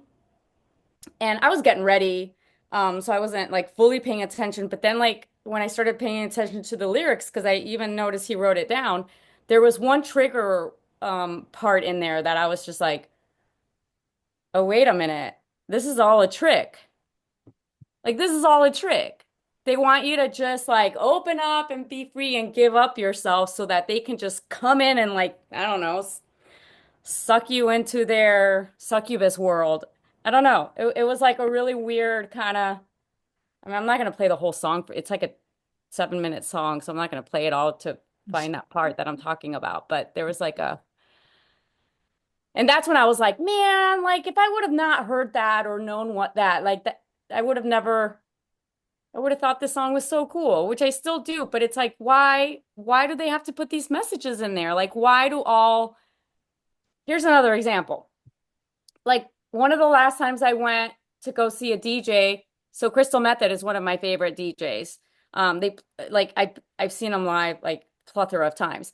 and I was getting ready. So I wasn't like fully paying attention. But then like when I started paying attention to the lyrics, because I even noticed he wrote it down, there was one trigger part in there that I was just like, oh, wait a minute. This is all a trick. Like this is all a trick. They want you to just like open up and be free and give up yourself so that they can just come in and like, I don't know, suck you into their succubus world. I don't know. It was like a really weird kind of, I mean, I'm not going to play the whole song it's like a 7-minute song, so I'm not going to play it all to find that part that I'm talking about. But there was like and that's when I was like, man, like if I would have not heard that or known what that, like that, I would have never, I would have thought this song was so cool, which I still do. But it's like, why do they have to put these messages in there? Like, here's another example. Like one of the last times I went to go see a DJ, so Crystal Method is one of my favorite DJs. They like I've seen them live like plethora of times.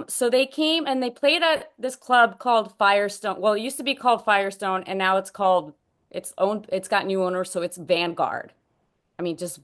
So they came and they played at this club called Firestone. Well, it used to be called Firestone, and now it's got new owners, so it's Vanguard. I mean, just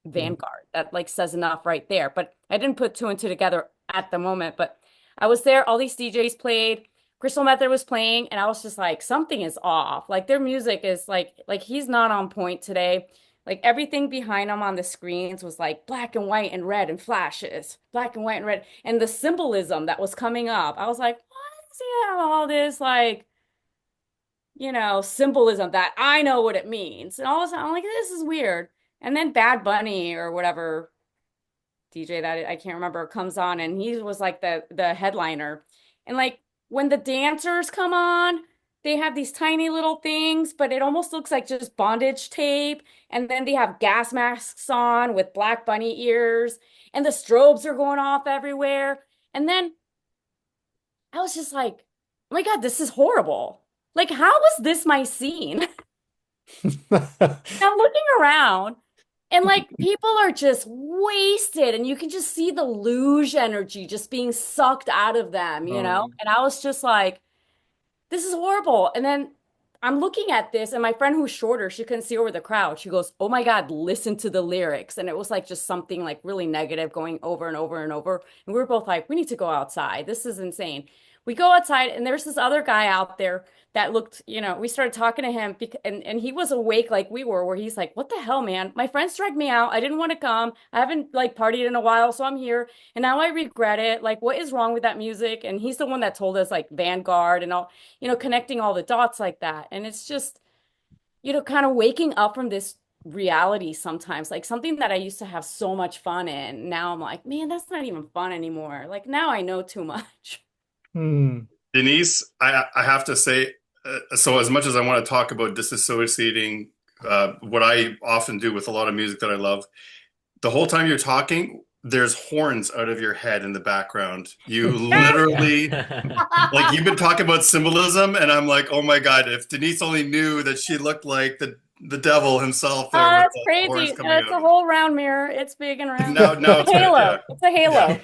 Vanguard. That like says enough right there. But I didn't put two and two together at the moment. But I was there, all these DJs played. Crystal Method was playing, and I was just like, something is off. Like their music is like he's not on point today. Like everything behind him on the screens was like black and white and red and flashes, black and white and red. And the symbolism that was coming up, I was like, why does he have all this like, symbolism that I know what it means? And all of a sudden, I'm like, this is weird. And then Bad Bunny or whatever DJ that I can't remember comes on, and he was like the headliner. And like when the dancers come on, they have these tiny little things, but it almost looks like just bondage tape. And then they have gas masks on with Black Bunny ears, and the strobes are going off everywhere. And then I was just like, oh my God, this is horrible. Like, how was this my scene? I'm looking around, and like people are just wasted, and you can just see the luge energy just being sucked out of them. Um, And I was just like, this is horrible. And then I'm looking at this, and my friend who's shorter, she couldn't see over the crowd. She goes, oh my God, listen to the lyrics. And it was like just something like really negative going over and over and over. And we were both like, we need to go outside. This is insane. we go outside and there's this other guy out there that looked, we started talking to him and he was awake like we were, where he's like, what the hell, man? My friends dragged me out. I didn't want to come. I haven't like partied in a while, so I'm here. And now I regret it. Like, what is wrong with that music? And he's the one that told us like Vanguard and all, connecting all the dots like that. And it's just, kind of waking up from this reality sometimes, like something that I used to have so much fun in. Now I'm like, man, that's not even fun anymore. Like now I know too much. Hmm. Denise, I have to say, so as much as I want to talk about disassociating, what I often do with a lot of music that I love, the whole time you're talking, there's horns out of your head in the background. You literally, Yeah. like, you've been talking about symbolism, and I'm like, oh my God, if Denise only knew that she looked like the devil himself there Oh, with that's the horns crazy. coming No, it's out a of it. whole round mirror. It's big and round. Now It's it's a good. Yeah. halo. It's a Yeah. halo.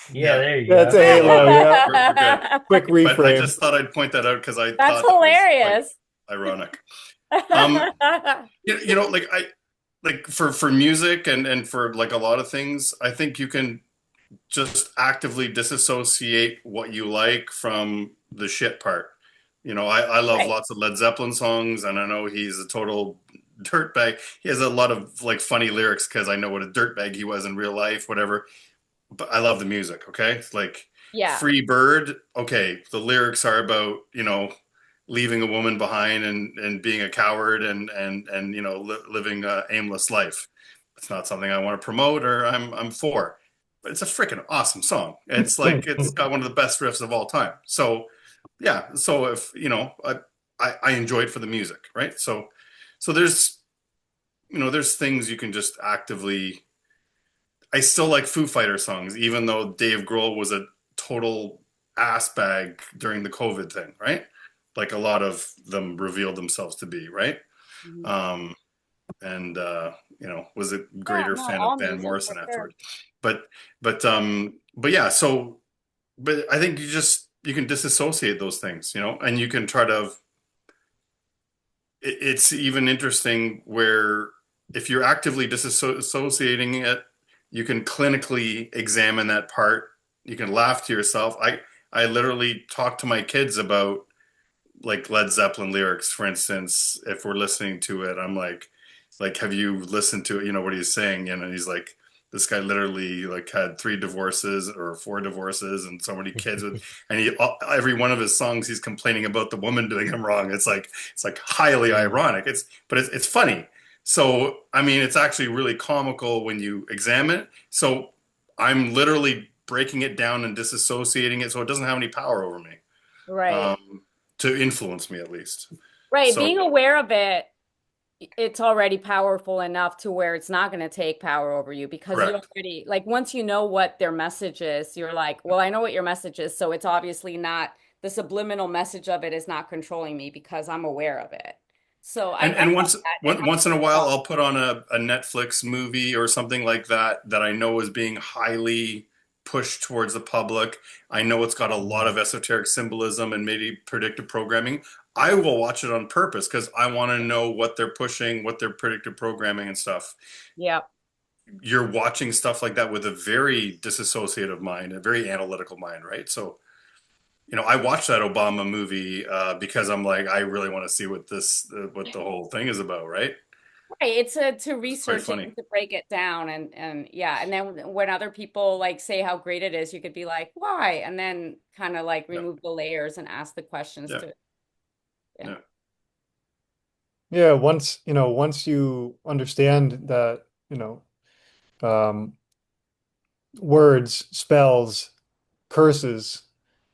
Yeah, Yeah. there you That's go. a halo, yeah. We're good. Quick But I reframe. just thought I'd point that out because I That's thought that was like hilarious. ironic. Um, like for music and for like a lot of things, I think you can just actively disassociate what you like from the shit part. I love Right. lots of Led Zeppelin songs, and I know he's a total dirtbag. He has a lot of like funny lyrics because I know what a dirtbag he was in real life, whatever. But I love the music, okay? It's like Yeah. Free Bird, okay, the lyrics are about, leaving a woman behind and being a coward and living a aimless life. It's not something I want to promote or I'm for. But it's a freaking awesome song. It's like it's got one of the best riffs of all time. So yeah, so if I enjoy it for the music, right? So there's things you can just actively. I still like Foo Fighter songs, even though Dave Grohl was a total ass bag during the COVID thing, right? Like a lot of them revealed themselves to be, right? Mhm. Um, and was a Yeah, greater no, fan of all Van music for Morrison sure. afterward. But yeah, but I think you can disassociate those things, and you can try to. It's even interesting where if you're actively disassociating it, you can clinically examine that part. You can laugh to yourself. I literally talk to my kids about like Led Zeppelin lyrics, for instance. If we're listening to it, I'm like, have you listened to it? What he's saying, and he's like, this guy literally like had 3 divorces or 4 divorces and so many kids with, and every one of his songs he's complaining about the woman doing him wrong. It's like highly ironic. It's funny. So I mean, it's actually really comical when you examine it. So I'm literally breaking it down and disassociating it so it doesn't have any power over me, Right. um, to influence me at least. Right. So Being aware of it, it's already powerful enough to where it's not going to take power over you because you correct. already, like, once you know what their message is, you're like, well, I know what your message is. So it's obviously not, the subliminal message of it is not controlling me because I'm aware of it. So I And get once that. It once in a happens a while, lot. I'll put on a Netflix movie or something like that that I know is being highly pushed towards the public. I know it's got a lot of esoteric symbolism and maybe predictive programming. I will watch it on purpose because I want to know what they're pushing, what their predictive programming and stuff. Yeah. You're watching stuff like that with a very disassociative mind, a very analytical mind, right? So I watched that Obama movie because I'm like, I really want to see what the whole thing is about, right? Right. It's to It's quite research it funny. and to break it down and yeah. And then when other people like say how great it is, you could be like, why? And then kind of like Yeah, remove the layers and ask the questions yeah, to, yeah. yeah. Yeah, once you understand that, um, words, spells, curses,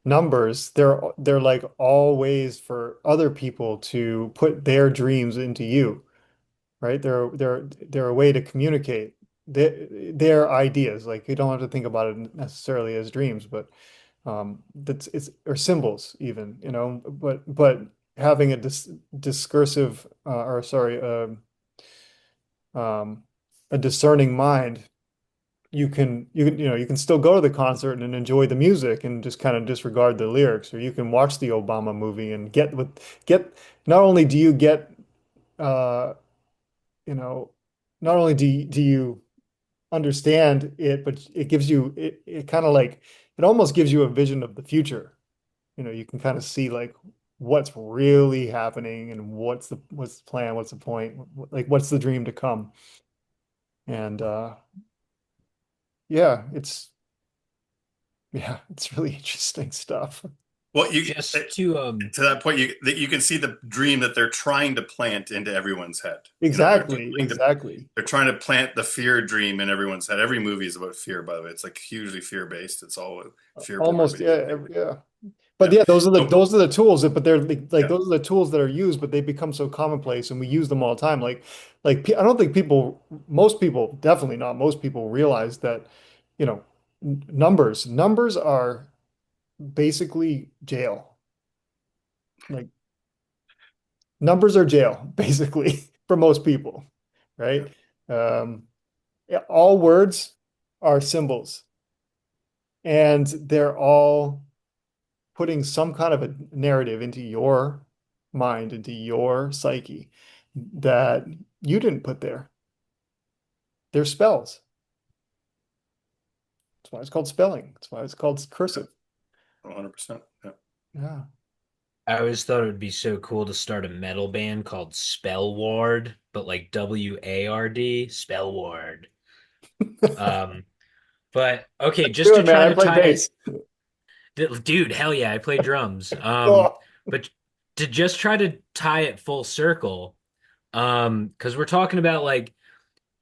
numbers, they're like all ways for other people to put their dreams into you, right? They're a way to communicate their ideas. Like you don't have to think about it necessarily as dreams, but that's it's or symbols even, but having a discursive or sorry, um, a discerning mind, you can still go to the concert and enjoy the music and just kind of disregard the lyrics, or you can watch the Obama movie and get not only do you get uh you know not only do you understand it, but it gives you it kind of like it almost gives you a vision of the future, You can kind of see like what's really happening and what's the plan, what's the point, like what's the dream to come. And yeah, it's really interesting stuff. Well, Just to to that point, you can see the dream that they're trying to plant into everyone's head. Exactly, exactly. They're trying to plant the fear dream in everyone's head. Every movie is about fear, by the way. It's like hugely fear based. It's all fear porn, Almost, yeah, basically. yeah. But Yeah. yeah, those are the So, those are the tools, but they're like yeah, those are the tools that are used, but they become so commonplace and we use them all the time. I don't think most people, definitely not most people realize that, numbers are basically jail. Like numbers are jail, basically, for most people, right? Um, yeah, all words are symbols, and they're all putting some kind of a narrative into your mind, into your psyche that you didn't put there. They're spells. That's why it's called spelling. That's why it's called cursive. 100%. Yeah. Yeah. I always thought it would be so cool to start a metal band called Spell Ward, but like WARD, Spell Ward. Um, but okay, just Do to it, man. try I to play tie bass. it, dude, hell yeah, I play drums. Oh, But to just try to tie it full circle, because we're talking about like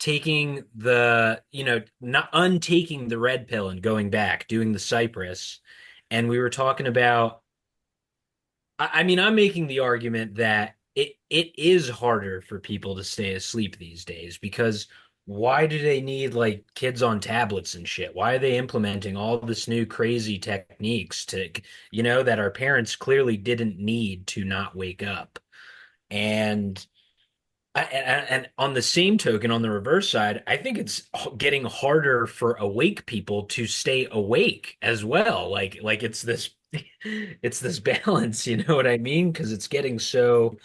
taking not untaking the red pill and going back, doing the cypress, and we were talking about I mean, I'm making the argument that it is harder for people to stay asleep these days because why do they need like kids on tablets and shit? Why are they implementing all this new crazy techniques that our parents clearly didn't need to not wake up? And and on the same token, on the reverse side, I think it's getting harder for awake people to stay awake as well. Like it's this it's this balance, you know what I mean? Because it's getting so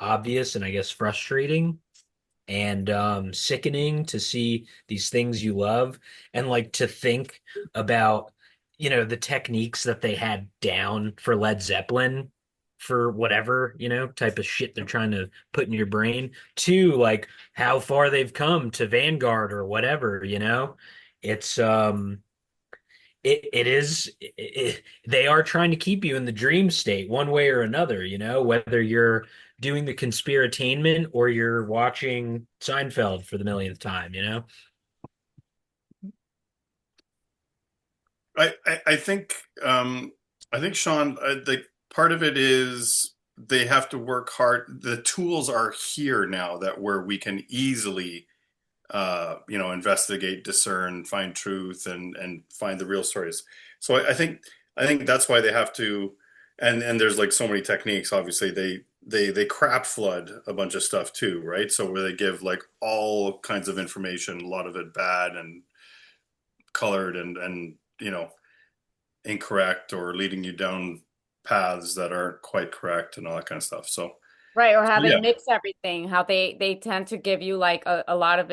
obvious and I guess frustrating and sickening to see these things you love and like to think about the techniques that they had down for Led Zeppelin for whatever type of shit they're trying to put in your brain to like how far they've come to Vanguard or whatever it's it is they are trying to keep you in the dream state one way or another, whether you're doing the conspiratainment or you're watching Seinfeld for the millionth time. I think Sean, like part of it is they have to work hard. The tools are here now that where we can easily investigate, discern, find truth, and find the real stories. So I think that's why they have to, and there's like so many techniques. Obviously, they crap flood a bunch of stuff too, right? So where they give like all kinds of information, a lot of it bad and colored and incorrect or leading you down paths that aren't quite correct and all that kind of stuff. So Right, or how they yeah, mix everything, how they tend to give you like a lot of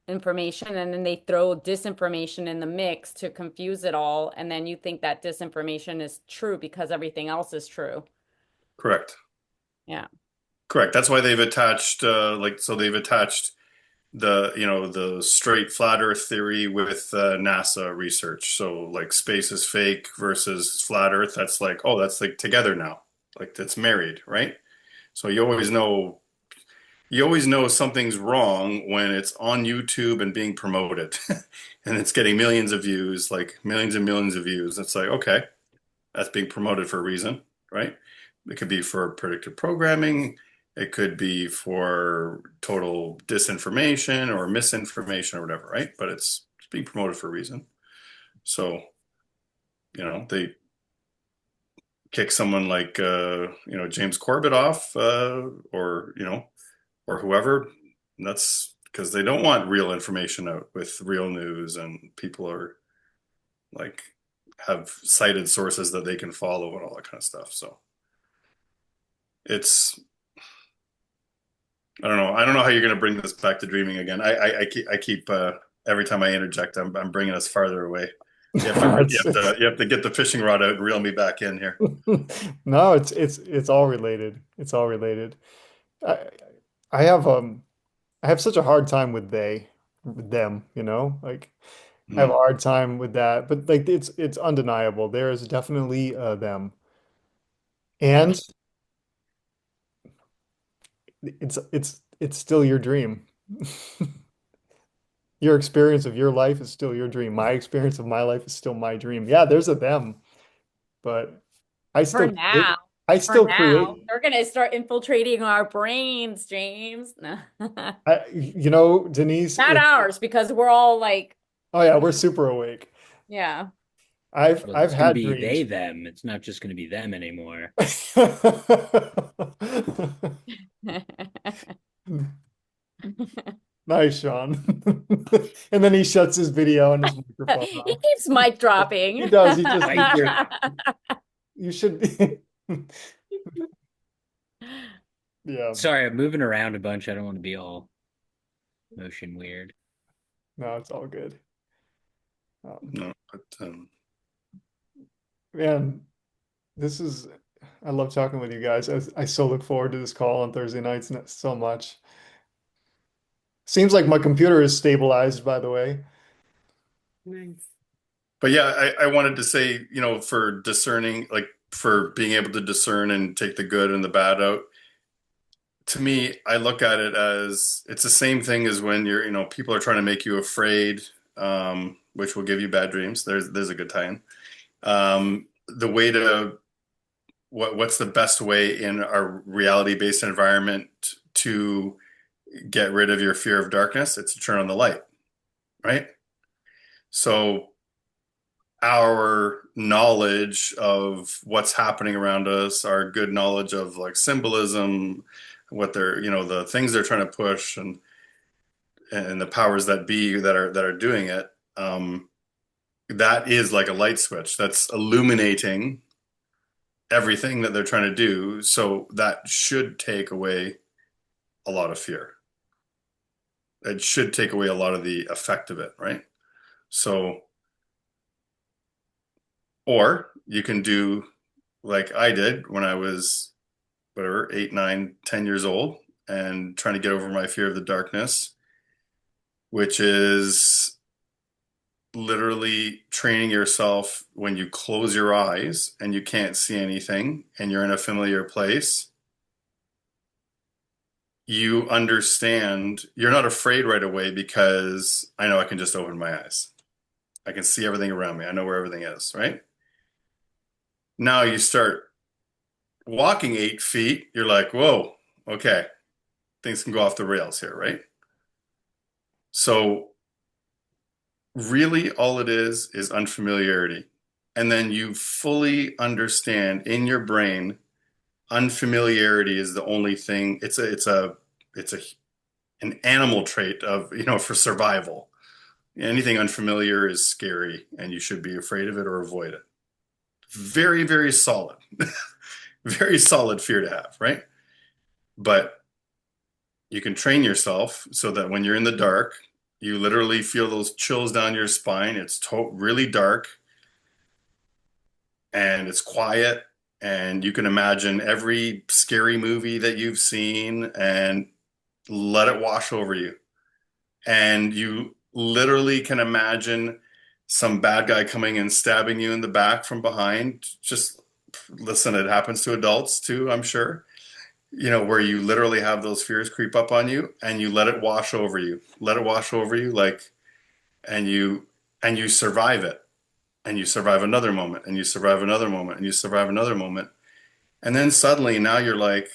information and then they throw disinformation in the mix to confuse it all, and then you think that disinformation is true because everything else is true. correct. Yeah. Correct. That's why they've attached they've attached the straight flat Earth theory with NASA research. So like space is fake versus flat Earth. That's like together now. Like that's married, right? So you always know something's wrong when it's on YouTube and being promoted and it's getting millions of views, like millions and millions of views. It's like, okay, that's being promoted for a reason, right? It could be for predictive programming. It could be for total disinformation or misinformation or whatever, right? But it's being promoted for a reason. So, they kick someone like James Corbett off, or whoever. And that's because they don't want real information out with real news, and people are like have cited sources that they can follow and all that kind of stuff. So it's I don't know. I don't know how you're going to bring this back to dreaming again. I keep every time I interject, I'm bringing us farther away. It's- you have to get the fishing rod out and reel me back in here. No, it's all related. It's all related. I I have I have such a hard time with with them, you know? Like I have a Mm. hard time with that, but like it's undeniable. There is definitely them. And it's still your dream. Your experience of your life is still your dream. My experience of my life is still my dream. Yeah, there's a them, but I For still create. now. I For still now. create. They're gonna start infiltrating our brains, James. Denise, Not ours, because we're all like, oh yeah, we're super awake. yeah. Well, I've it's going to had be they, dreams. them. It's not just going to be them anymore. Nice, Sean. And then he shuts his video and his microphone He off. keeps mic He dropping. does. He just, Mic drop. you should, yeah, Sorry, I'm moving around a bunch. I don't want to be all motion weird. no, it's all good. No, but Man, this is, I love talking with you guys. I so look forward to this call on Thursday nights so much. Seems like my computer is stabilized, by the way. Nice. but yeah, I wanted to say, for discerning, like for being able to discern and take the good and the bad out, to me, I look at it as it's the same thing as when people are trying to make you afraid, which will give you bad dreams. There's a good tie-in. The way to what's the best way in our reality-based environment to get rid of your fear of darkness? It's to turn on the light, right? So our knowledge of what's happening around us, our good knowledge of like symbolism, what they're, the things they're trying to push and the powers that be that are doing it, that is like a light switch that's illuminating everything that they're trying to do. So that should take away a lot of fear. It should take away a lot of the effect of it, right? So, or you can do like I did when I was whatever, 8, 9, 10 years old and trying to get over my fear of the darkness, which is literally training yourself when you close your eyes and you can't see anything and you're in a familiar place. You understand, you're not afraid right away because I know I can just open my eyes. I can see everything around me. I know where everything is, right? Now you start walking 8 feet, you're like, whoa, okay, things can go off the rails here, right? So really all it is unfamiliarity. And then you fully understand in your brain, unfamiliarity is the only thing. It's an animal trait of, for survival. Anything unfamiliar is scary and you should be afraid of it or avoid it. Very, very solid, very solid fear to have, right? But you can train yourself so that when you're in the dark, you literally feel those chills down your spine. It's really dark and it's quiet, and you can imagine every scary movie that you've seen and let it wash over you. And you literally can imagine some bad guy coming and stabbing you in the back from behind. Just listen, it happens to adults too, I'm sure. Where you literally have those fears creep up on you and you let it wash over you. Let it wash over you like and you survive it. And you survive another moment and you survive another moment and you survive another moment. And then suddenly now you're like,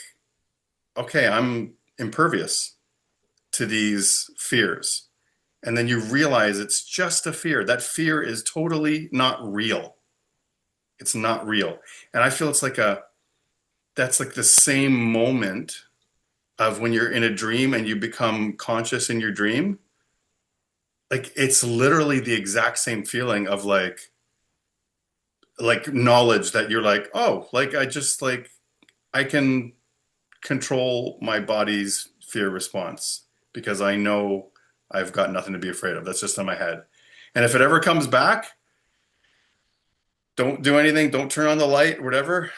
okay, I'm impervious to these fears. And then you realize it's just a fear. That fear is totally not real. It's not real. And I feel that's like the same moment of when you're in a dream and you become conscious in your dream. Like it's literally the exact same feeling of like knowledge that you're like, oh, like I can control my body's fear response because I know I've got nothing to be afraid of. That's just in my head. And if it ever comes back, Don't do anything. Don't turn on the light, whatever.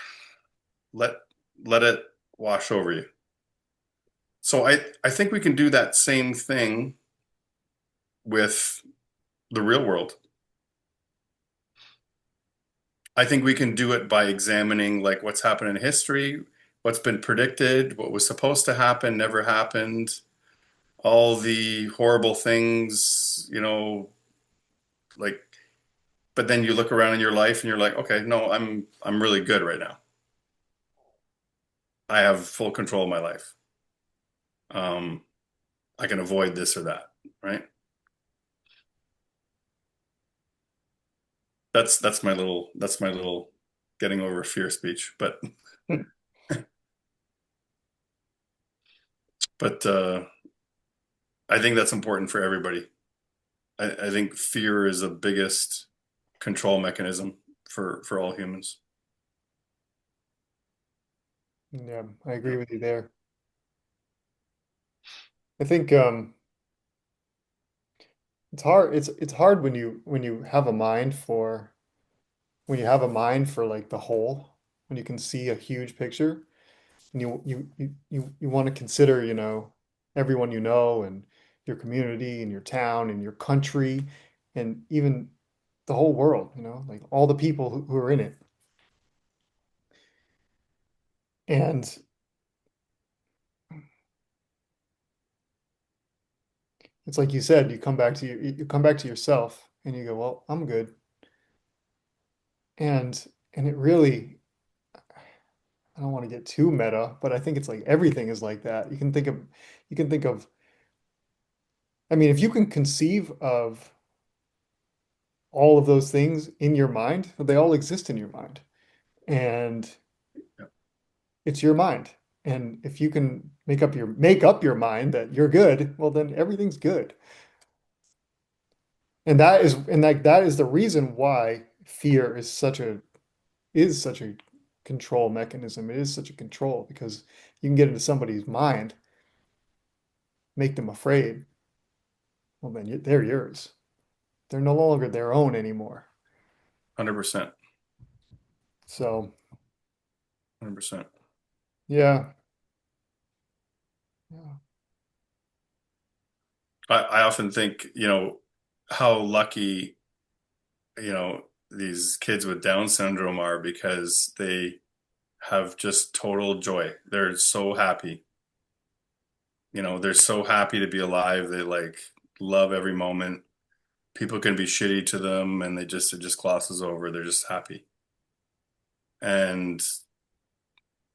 Let let it wash over you. So I think we can do that same thing with the real world. I think we can do it by examining like what's happened in history, what's been predicted, what was supposed to happen, never happened, all the horrible things, like, but then you look around in your life and you're like, okay, no, I'm really good right now. I have full control of my life. Um, I can avoid this or that, right? That's my little getting over fear speech, but but I think that's important for everybody. I think fear is the biggest control mechanism for all humans. Yeah, I agree with you there. I think it's hard when you have a mind for like the whole, when you can see a huge picture and you want to consider, everyone you know and your community and your town and your country and even the whole world, like all the people who are in it. And it's like you said, you come back to yourself and you go, well, I'm good. And it really, I don't want to get too meta, but I think it's like everything is like that. You can think of, I mean, if you can conceive of all of those things in your mind, they all exist in your mind. And Yeah, it's your mind. And if you can make up your mind that you're good, well, then everything's good. And that is the reason why fear is such a control mechanism. It is such a control because you can get into somebody's mind, make them afraid. Well, then they're yours. They're no longer their own anymore. 100%, So, 100%. yeah. Yeah. I often think, how lucky, these kids with Down syndrome are because they have just total joy. They're so happy. They're so happy to be alive. They like love every moment. People can be shitty to them and it just glosses over. They're just happy. And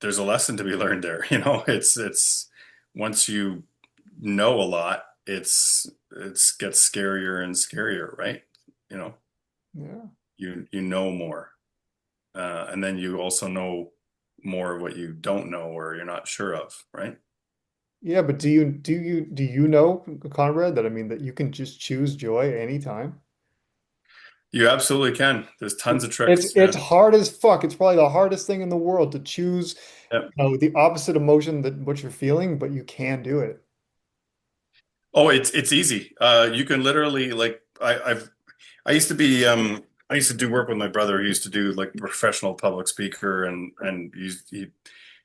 there's a lesson to be learned there. It's once you know a lot, it's gets scarier and scarier, right? You know, Yeah. you know more. And then you also know more of what you don't know or you're not sure of, right? Yeah, but do you know, Conrad, that I mean that you can just choose joy anytime? You absolutely can. There's tons of It's tricks. it's Yeah. hard as fuck. It's probably the hardest thing in the world to choose, Yeah. the opposite emotion that what you're feeling, but you can do it. Oh, it's easy. You can literally like I used to do work with my brother. He used to do like professional public speaker and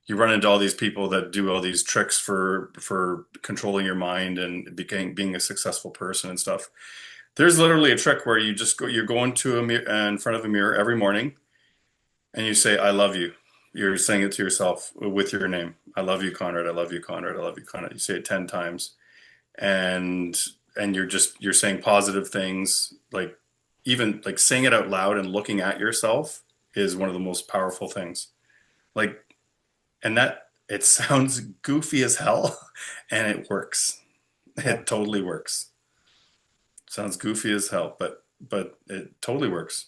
you run into all these people that do all these tricks for controlling your mind and being a successful person and stuff. There's literally a trick where you're going to a mirror in front of a mirror every morning and you say, I love you. You're saying it to yourself with your name. I love you, Conrad. I love you, Conrad. I love you, Conrad. You say it 10 times and you're saying positive things, like even like saying it out loud and looking at yourself is one of the most powerful things. Like, and that it sounds goofy as hell and it works. Yeah. It totally works. Sounds goofy as hell, but it totally works.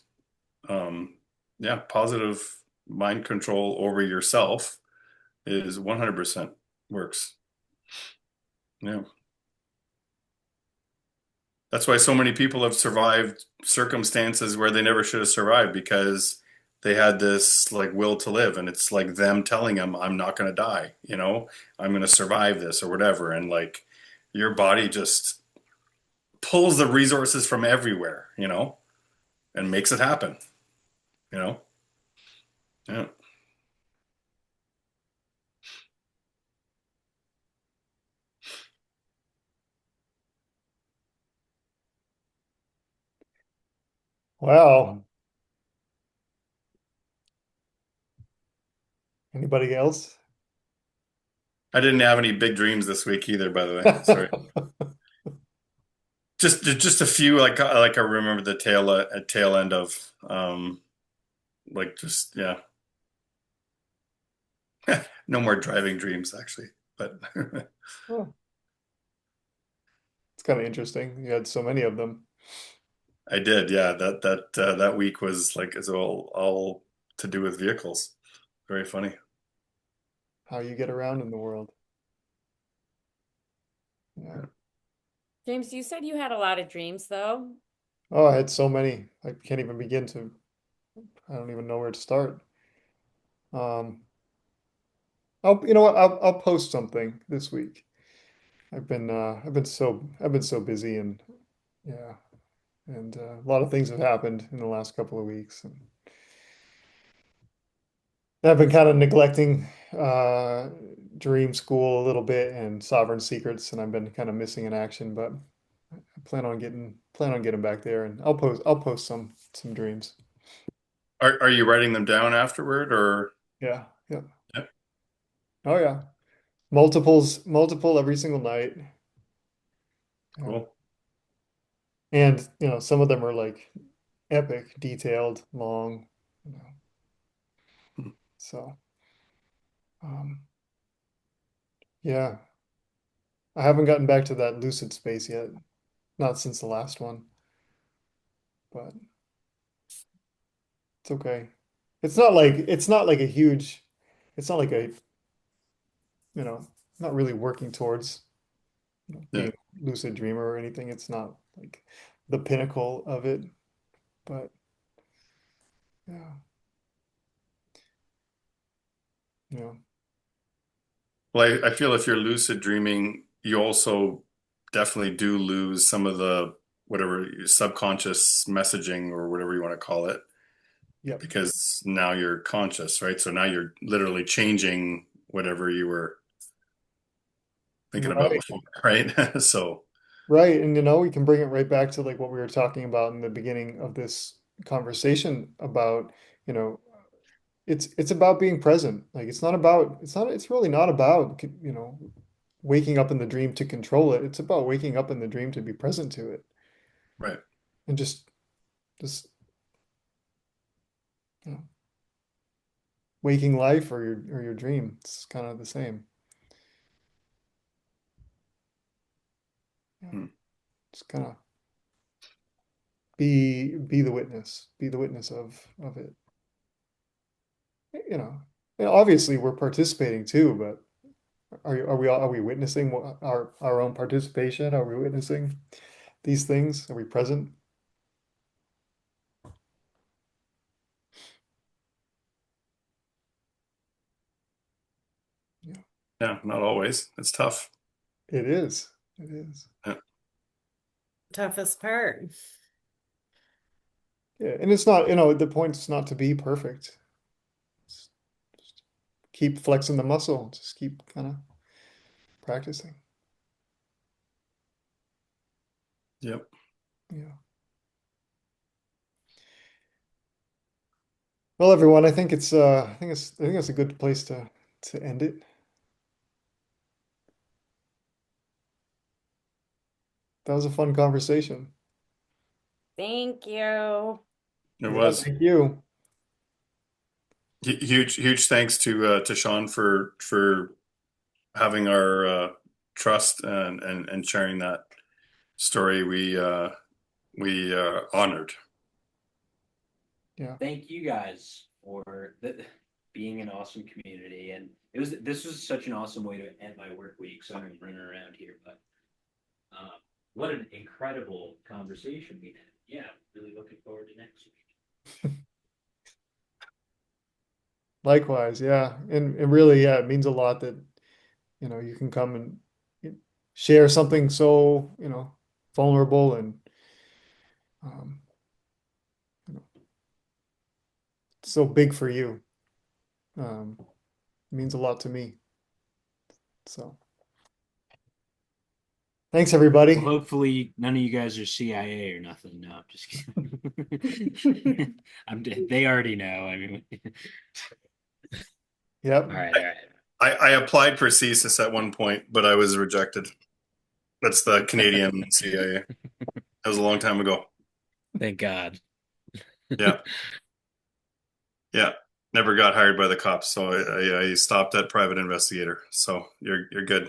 um yeah, positive mind control over yourself is 100% works. Yeah. That's why so many people have survived circumstances where they never should have survived because they had this like will to live and it's like them telling them I'm not going to die, I'm going to survive this or whatever, and like your body just pulls the resources from everywhere, and makes it happen. you know? Yeah. Wow. Anybody else? I didn't have any big dreams this week either, by the way. Sorry. Just a few, like I remember the tail end of like just yeah. No more driving dreams actually. But Oh, it's kind of interesting. You had so many of them. I did, yeah. That week was like it's all to do with vehicles. Very funny. How you get around in the world. Yeah. James, you said you had a lot of dreams, though. Oh, I had so many. I can't even begin to. I don't even know where to start. Um, you know what? I'll post something this week. I've been so busy and yeah, and a lot of things have happened in the last couple of weeks. And I've been kind of neglecting Dream School a little bit and Sovereign Secrets, and I've been kind of missing in action. But I plan on getting back there, and I'll post some dreams. Are you writing them down afterward or Yeah, yeah. yeah, Oh yeah. Multiple every single night. Yeah. cool. And you know, some of them are like epic, detailed, long, you know. Hmm. So, um, yeah, I haven't gotten back to that lucid space yet, not since the last one, but it's okay. It's not like a huge, it's not like a, you know, not really working towards, you know, Yeah. being a lucid dreamer or anything. It's not like the pinnacle of it, but yeah, you know, Well, I feel if you're lucid dreaming, you also definitely do lose some of the whatever subconscious messaging or whatever you want to call it, yep, because now you're conscious, right? So now you're literally changing whatever you were thinking about right. before, right? So, Right, and you know, we can bring it right back to like what we were talking about in the beginning of this conversation about, you know, it's about being present. Like it's really not about, you know, waking up in the dream to control it. It's about waking up in the dream to be present to it right. and just, you know, waking life or your dream. It's kind of the same. Yeah, Hmm. just kind of be the witness of it. You know, and obviously we're participating too, but are we witnessing our own participation? Are we witnessing these things? Are we present? Yeah, Yeah, not always. It's tough. it is. It is. Yeah. Toughest part. Yeah, and it's not, you know, the point's not to be perfect. It's just keep flexing the muscle. Just keep kind of practicing. Yep. Yeah. Well, everyone, I think it's a good place to end it. That was a fun conversation. Thank you. It Yeah, was. thank you. Huge thanks to Sean for having our trust and sharing that story. We honored. Yeah. Thank you guys for being an awesome community, and this was such an awesome way to end my work week. So I'm running around here, but um, what an incredible conversation we had. Yeah, really looking forward to next week. Likewise, yeah. And really, yeah, it means a lot that, you know, you can come and share something so, you know, vulnerable and um, you know, so big for you. It means a lot to me. So thanks, everybody. Well, hopefully none of you guys are CIA or nothing. No, I'm just kidding. They already know. I mean, Yep. all right. I applied for CSIS at one point, but I was rejected. That's the Canadian CIA. That was a long time ago. Thank God. Yeah. Yeah. Never got hired by the cops, so I stopped at private investigator. So you're good.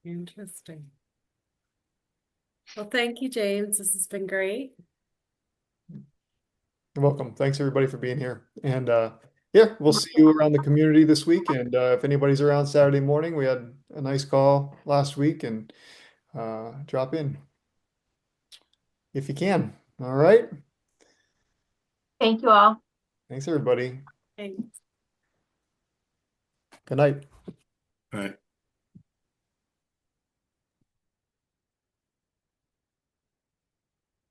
Interesting. Well, thank you, James. This has been great. You're welcome. Thanks, everybody, for being here. And yeah, we'll see you around the community this week. And if anybody's around Saturday morning, we had a nice call last week, and drop in if you can. All right. Thank you all. Thanks, everybody. Thanks. Good night. All right.